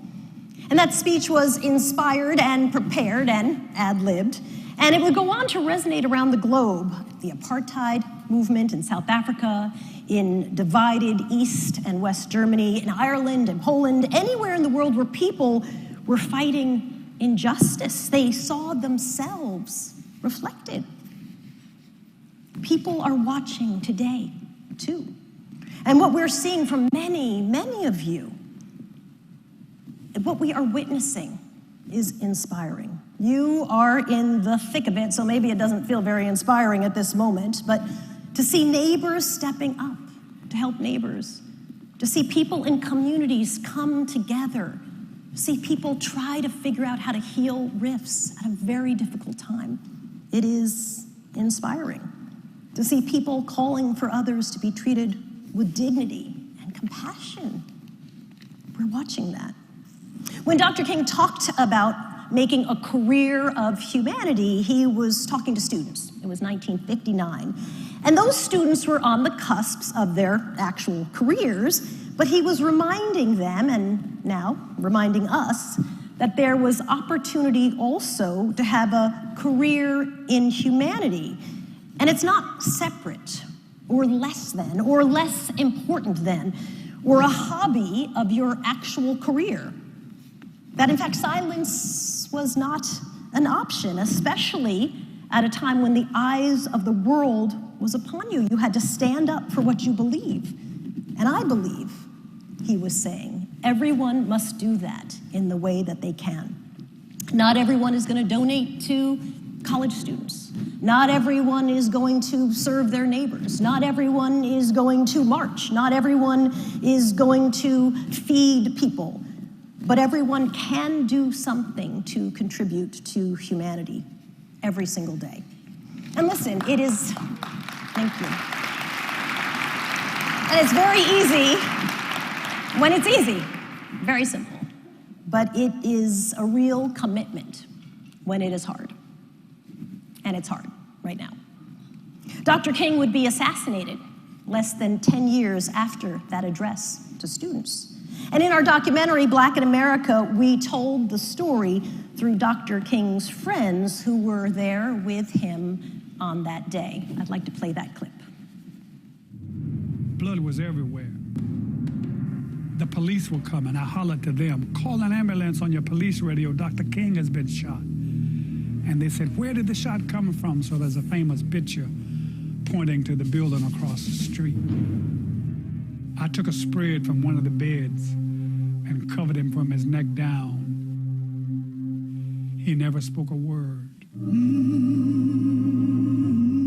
And that speech was inspired and prepared and ad-libbed, and it would go on to resonate around the globe. The apartheid movement in South Africa, in divided East and West Germany, in Ireland and Poland, anywhere in the world where people were fighting injustice. They saw themselves reflected. People are watching today, too. And what we're seeing from many, many of you, what we are witnessing is inspiring. You are in the thick of it, so maybe it doesn't feel very inspiring at this moment, but to see neighbors stepping up to help neighbors, to see people in communities come together, see people try to figure out how to heal rifts at a very difficult time. It is inspiring to see people calling for others to be treated with dignity and compassion. We're watching that. When Dr. King talked about making a career of humanity, he was talking to students. It was 1959. And those students were on the cusps of their actual careers, but he was reminding them, and now reminding us, that there was opportunity also to have a career in humanity. And it's not separate or less than or less important than or a hobby of your actual career. That in fact, silence was not an option, especially at a time when the eyes of the world was upon you. You had to stand up for what you believe. And I believe, he was saying, everyone must do that in the way that they can. Not everyone is going to donate to college students. Not everyone is going to serve their neighbors. Not everyone is going to march. Not everyone is going to feed people. But everyone can do something to contribute to humanity every single day. And listen, it is, thank you. And it's very easy when it's easy, very simple. But it is a real commitment when it is hard. And it's hard right now. Dr. King would be assassinated less than 10 years after that address to students. And in our documentary, Black in America, we told the story through Dr. King's friends who were there with him on that day. I'd like to play that clip. Blood was everywhere. The police were coming. I hollered to them, call an ambulance on your police radio. Dr. King has been shot. And they said, where did the shot come from? So there's a famous picture pointing to the building across the street. I took a spread from one of the beds and covered him from his neck down. He never spoke a word.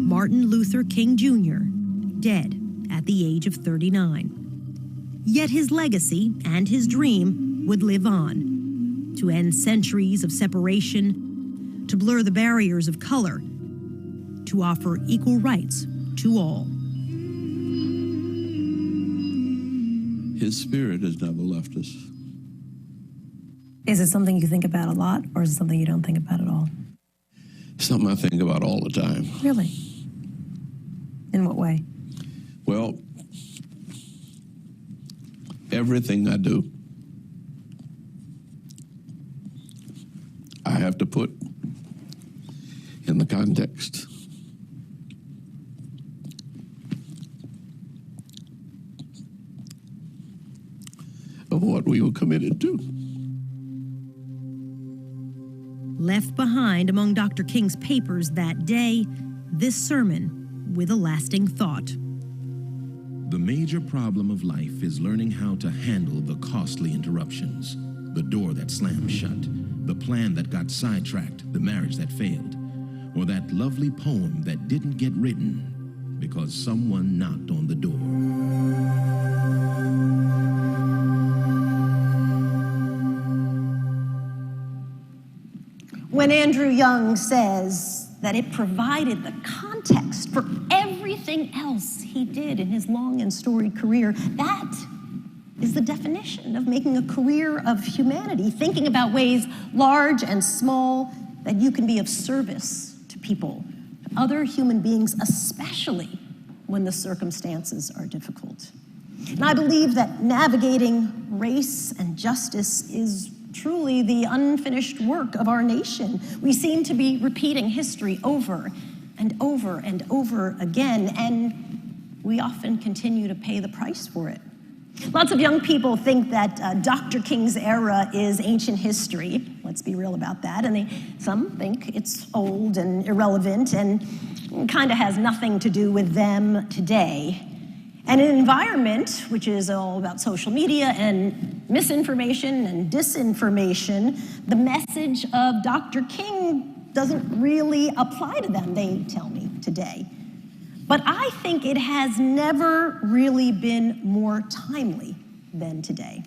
Martin Luther King Jr., dead at the age of 39. Yet his legacy and his dream would live on, to end centuries of separation, to blur the barriers of color, to offer equal rights to all. His spirit has never left us. Is it something you think about a lot, or is it something you don't think about at all? Something I think about all the time. Really? In what way? Well, everything I do, I have to put in the context of what we were committed to. Left behind among Dr. King's papers that day, this sermon with a lasting thought. The major problem of life is learning how to handle the costly interruptions, the door that slammed shut, the plan that got sidetracked, the marriage that failed, or that lovely poem that didn't get written because someone knocked on the door. When Andrew Young says that it provided the context for everything else he did in his long and storied career, that is the definition of making a career of humanity, thinking about ways large and small that you can be of service to people, to other human beings, especially when the circumstances are difficult. And I believe that navigating race and justice is truly the unfinished work of our nation. We seem to be repeating history over and over and over again, and we often continue to pay the price for it. Lots of young people think that Dr. King's era is ancient history. Let's be real about that. And some think it's old and irrelevant and kind of has nothing to do with them today. And in an environment which is all about social media and misinformation and disinformation, the message of Dr. King doesn't really apply to them, they tell me today. But I think it has never really been more timely than today.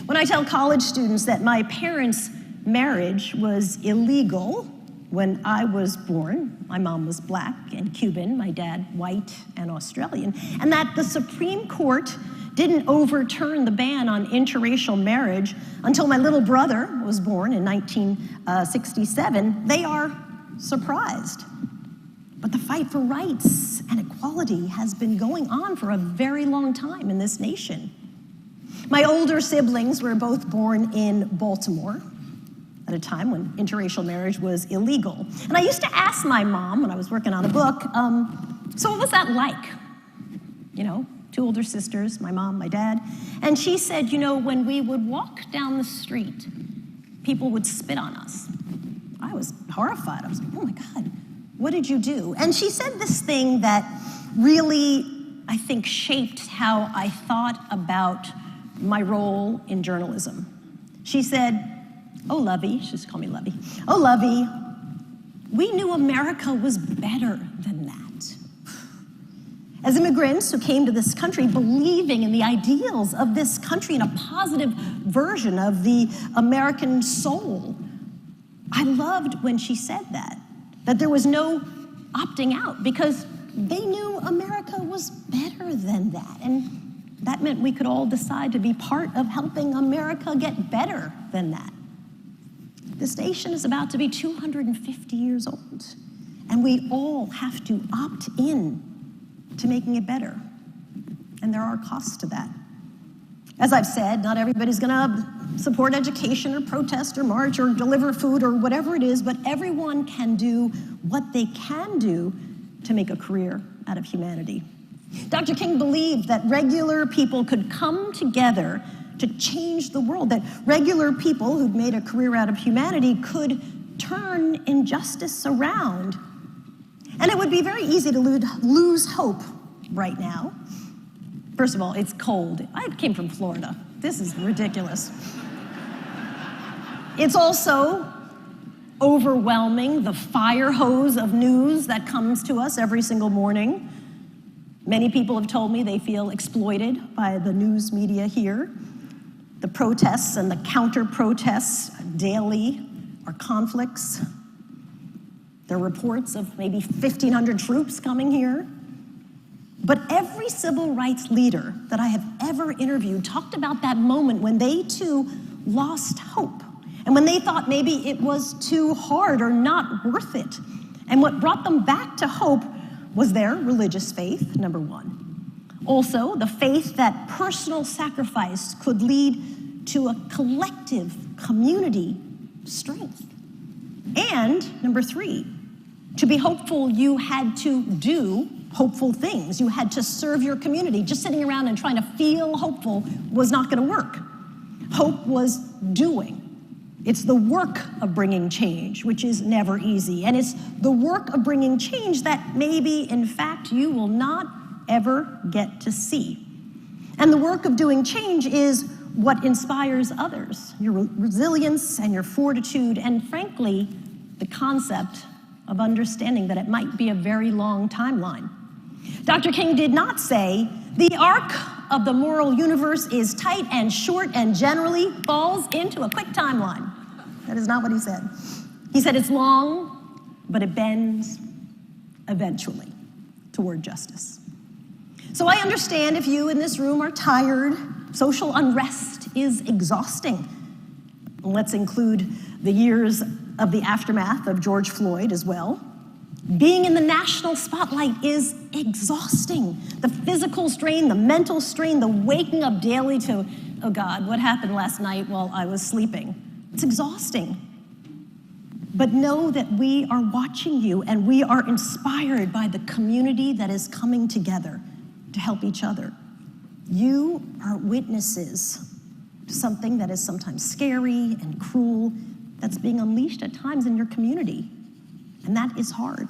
When I tell college students that my parents' marriage was illegal when I was born, my mom was black and Cuban, my dad white and Australian, and that the Supreme Court didn't overturn the ban on interracial marriage until my little brother was born in 1967, they are surprised. But the fight for rights and equality has been going on for a very long time in this nation. My older siblings were both born in Baltimore at a time when interracial marriage was illegal. And I used to ask my mom when I was working on a book, so what was that like? You know, 2 older sisters, my mom, my dad. And she said, you know, when we would walk down the street, people would spit on us. I was horrified. I was like, oh my God, what did you do? And she said this thing that really, I think, shaped how I thought about my role in journalism. She said, oh, Lovey, she used to call me Lovey. Oh, Lovey, we knew America was better than that. As immigrants who came to this country believing in the ideals of this country and a positive version of the American soul, I loved when she said that there was no opting out because they knew America was better than that. And that meant we could all decide to be part of helping America get better than that. This nation is about to be 250 years old, and we all have to opt in to making it better. And there are costs to that. As I've said, not everybody's gonna support education or protest or march or deliver food or whatever it is, but everyone can do what they can do to make a career out of humanity. Dr. King believed that regular people could come together to change the world, that regular people who'd made a career out of humanity could turn injustice around. And it would be very easy to lose hope right now. First of all, it's cold. I came from Florida. This is ridiculous. It's also overwhelming, the fire hose of news that comes to us every single morning. Many people have told me they feel exploited by the news media here. The protests and the counter-protests daily are conflicts. There are reports of maybe 1,500 troops coming here. But every civil rights leader that I have ever interviewed talked about that moment when they too lost hope and when they thought maybe it was too hard or not worth it. And what brought them back to hope was their religious faith, number one. Also, the faith that personal sacrifice could lead to a collective community strength. And number three, to be hopeful, you had to do hopeful things. You had to serve your community. Just sitting around and trying to feel hopeful was not going to work. Hope was doing. It's the work of bringing change, which is never easy. And it's the work of bringing change that maybe, in fact, you will not ever get to see. And the work of doing change is what inspires others, your resilience and your fortitude, and frankly, the concept of understanding that it might be a very long timeline. Dr. King did not say, the arc of the moral universe is tight and short and generally falls into a quick timeline. That is not what he said. He said it's long, but it bends eventually toward justice. So I understand if you in this room are tired Social unrest is exhausting. Let's include the years of the aftermath of George Floyd as well. Being in the national spotlight is exhausting. The physical strain, the mental strain, the waking up daily to, oh God, what happened last night while I was sleeping? It's exhausting. But know that we are watching you and we are inspired by the community that is coming together to help each other. You are witnesses to something that is sometimes scary and cruel that's being unleashed at times in your community. And that is hard.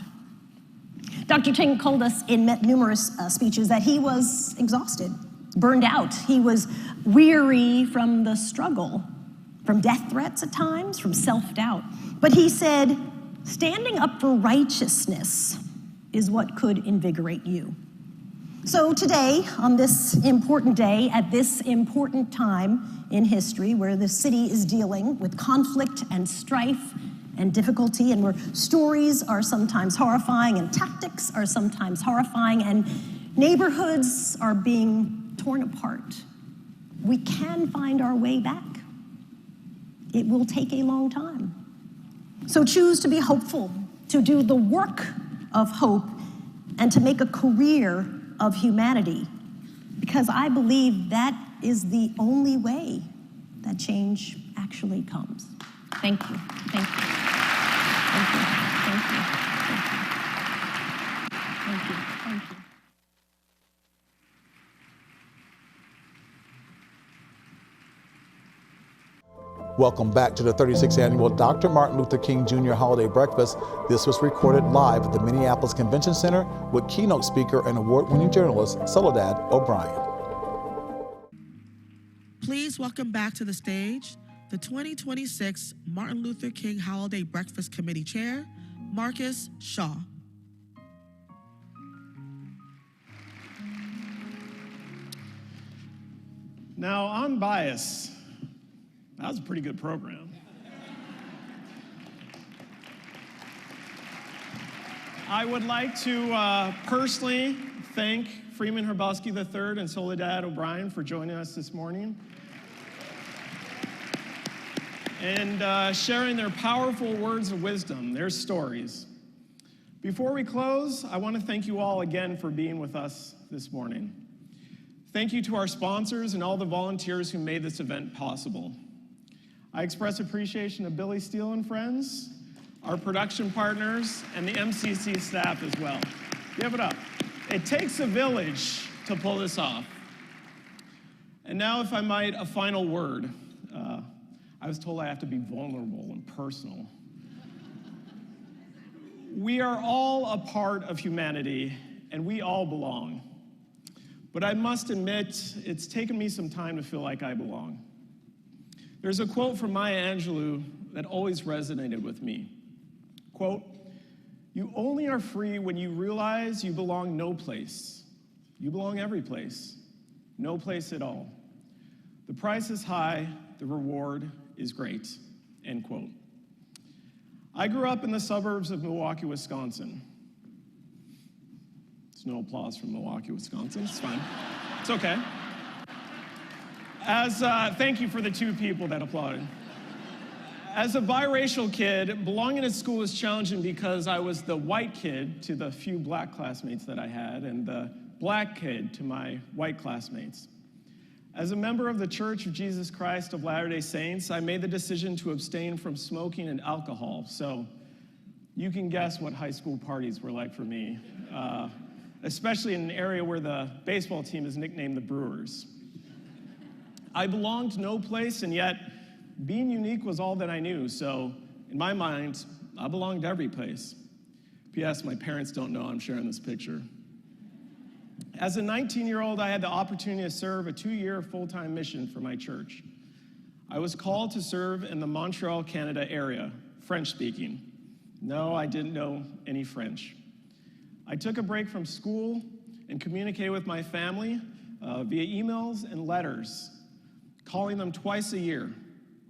Dr. King told us in numerous speeches that he was exhausted, burned out. He was weary from the struggle, from death threats at times, from self-doubt. But he said, standing up for righteousness is what could invigorate you. So today, on this important day, at this important time in history where the city is dealing with conflict and strife and difficulty, and where stories are sometimes horrifying and tactics are sometimes horrifying and neighborhoods are being torn apart, we can find our way back. It will take a long time. So choose to be hopeful, to do the work of hope, and to make a career of humanity, because I believe that is the only way that change actually comes. Thank you. Thank you. Thank you. Thank you. Thank you. Thank you. Welcome back to the 36th annual Dr. Martin Luther King Jr. Holiday Breakfast. This was recorded live at the Minneapolis Convention Center with keynote speaker and award-winning journalist Soledad O'Brien. Please welcome back to the stage the 2026 Martin Luther King Holiday Breakfast Committee Chair, Marcus Shaw. Now, I'm biased. That was a pretty good program. I would like to personally thank Freeman Hrabowski III and Soledad O'Brien for joining us this morning and sharing their powerful words of wisdom, their stories. Before we close, I want to thank you all again for being with us this morning. Thank you to our sponsors and all the volunteers who made this event possible. I express appreciation to Billy Steele and Friends, our production partners, and the MCC staff as well. Give it up. It takes a village to pull this off. And now, if I might, a final word. I was told I have to be vulnerable and personal. We are all a part of humanity, and we all belong. But I must admit, it's taken me some time to feel like I belong. There's a quote from Maya Angelou that always resonated with me. Quote, "You only are free when you realize you belong no place. You belong every place, no place at all. The price is high, the reward is great," end quote. I grew up in the suburbs of Milwaukee, Wisconsin. There's no applause from Milwaukee, Wisconsin, it's fine. It's okay. Thank you for the two people that applauded. As a biracial kid, belonging at school was challenging because I was the white kid to the few black classmates that I had and the black kid to my white classmates. As a member of the Church of Jesus Christ of Latter-day Saints, I made the decision to abstain from smoking and alcohol, so you can guess what high school parties were like for me, especially in an area where the baseball team is nicknamed the Brewers. I belonged no place, and yet being unique was all that I knew, so in my mind, I belonged every place. P.S., my parents don't know I'm sharing this picture. As a 19-year-old, I had the opportunity to serve a 2-year full-time mission for my church. I was called to serve in the Montreal, Canada area, French-speaking. No, I didn't know any French. I took a break from school and communicated with my family via emails and letters, calling them twice a year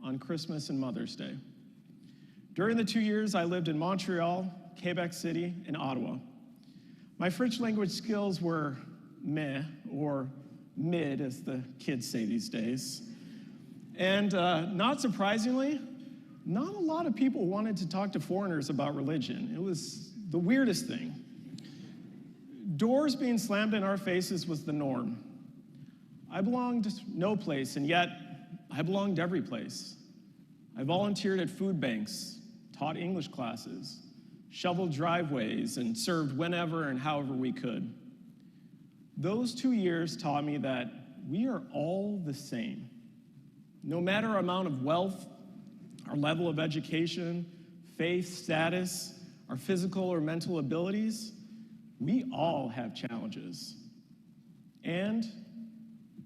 on Christmas and Mother's Day. During the 2 years, I lived in Montreal, Quebec City, and Ottawa. My French language skills were meh, or mid, as the kids say these days. And not surprisingly, not a lot of people wanted to talk to foreigners about religion. It was the weirdest thing. Doors being slammed in our faces was the norm. I belonged no place, and yet I belonged every place. I volunteered at food banks, taught English classes, shoveled driveways, and served whenever and however we could. Those 2 years taught me that we are all the same. No matter our amount of wealth, our level of education, faith, status, our physical or mental abilities, we all have challenges. And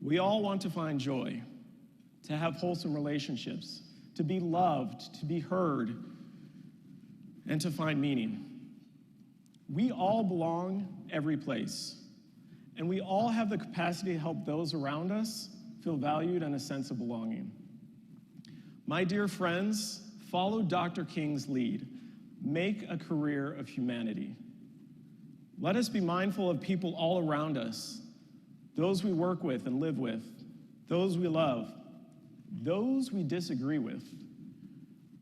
we all want to find joy, to have wholesome relationships, to be loved, to be heard, and to find meaning. We all belong every place, and we all have the capacity to help those around us feel valued and a sense of belonging. My dear friends, follow Dr. King's lead. Make a career of humanity. Let us be mindful of people all around us, those we work with and live with, those we love, those we disagree with,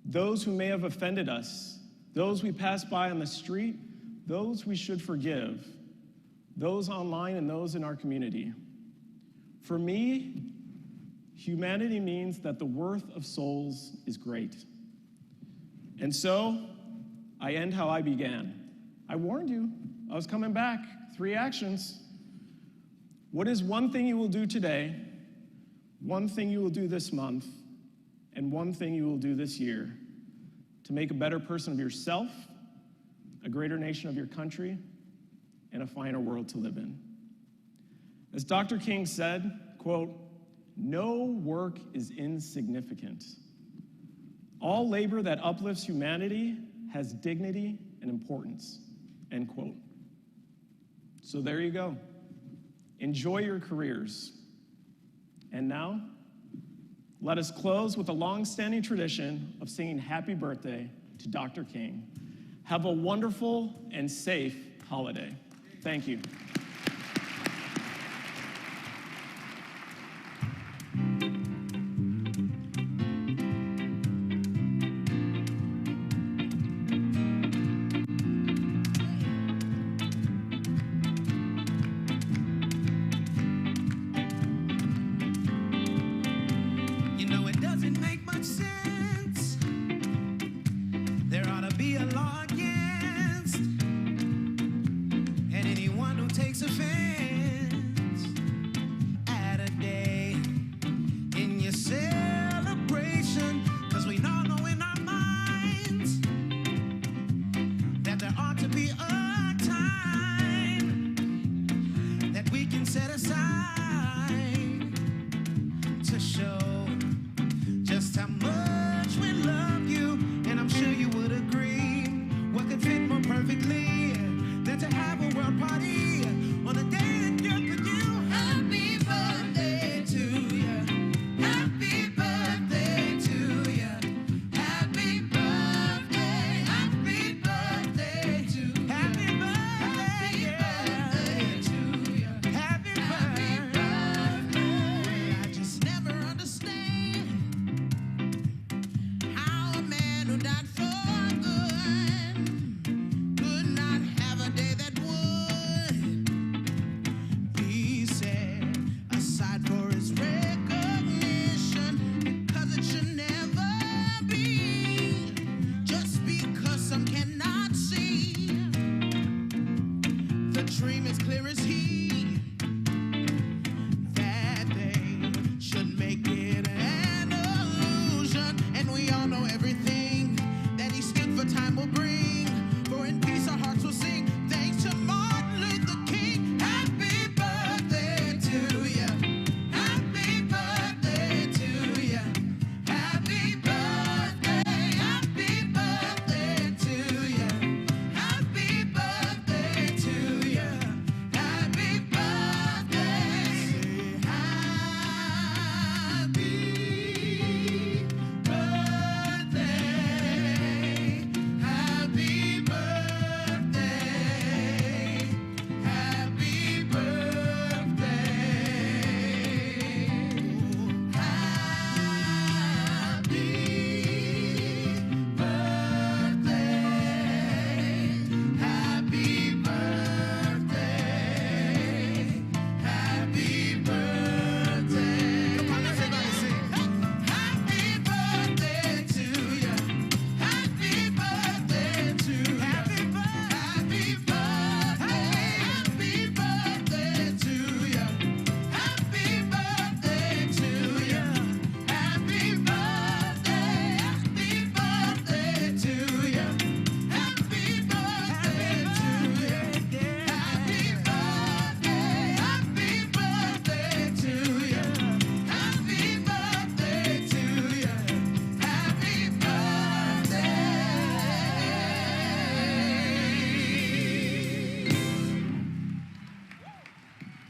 those who may have offended us, those we pass by on the street, those we should forgive, those online and those in our community. For me, humanity means that the worth of souls is great. And so, I end how I began. I warned you, I was coming back. 3 actions. What is one thing you will do today, one thing you will do this month, and one thing you will do this year to make a better person of yourself, a greater nation of your country, and a finer world to live in? As Dr. King said, quote, "No work is insignificant. All labor that uplifts humanity has dignity and importance," end quote. So there you go. Enjoy your careers. And now, let us close with a long-standing tradition of singing happy birthday to Dr. King. Have a wonderful and safe holiday. Thank you.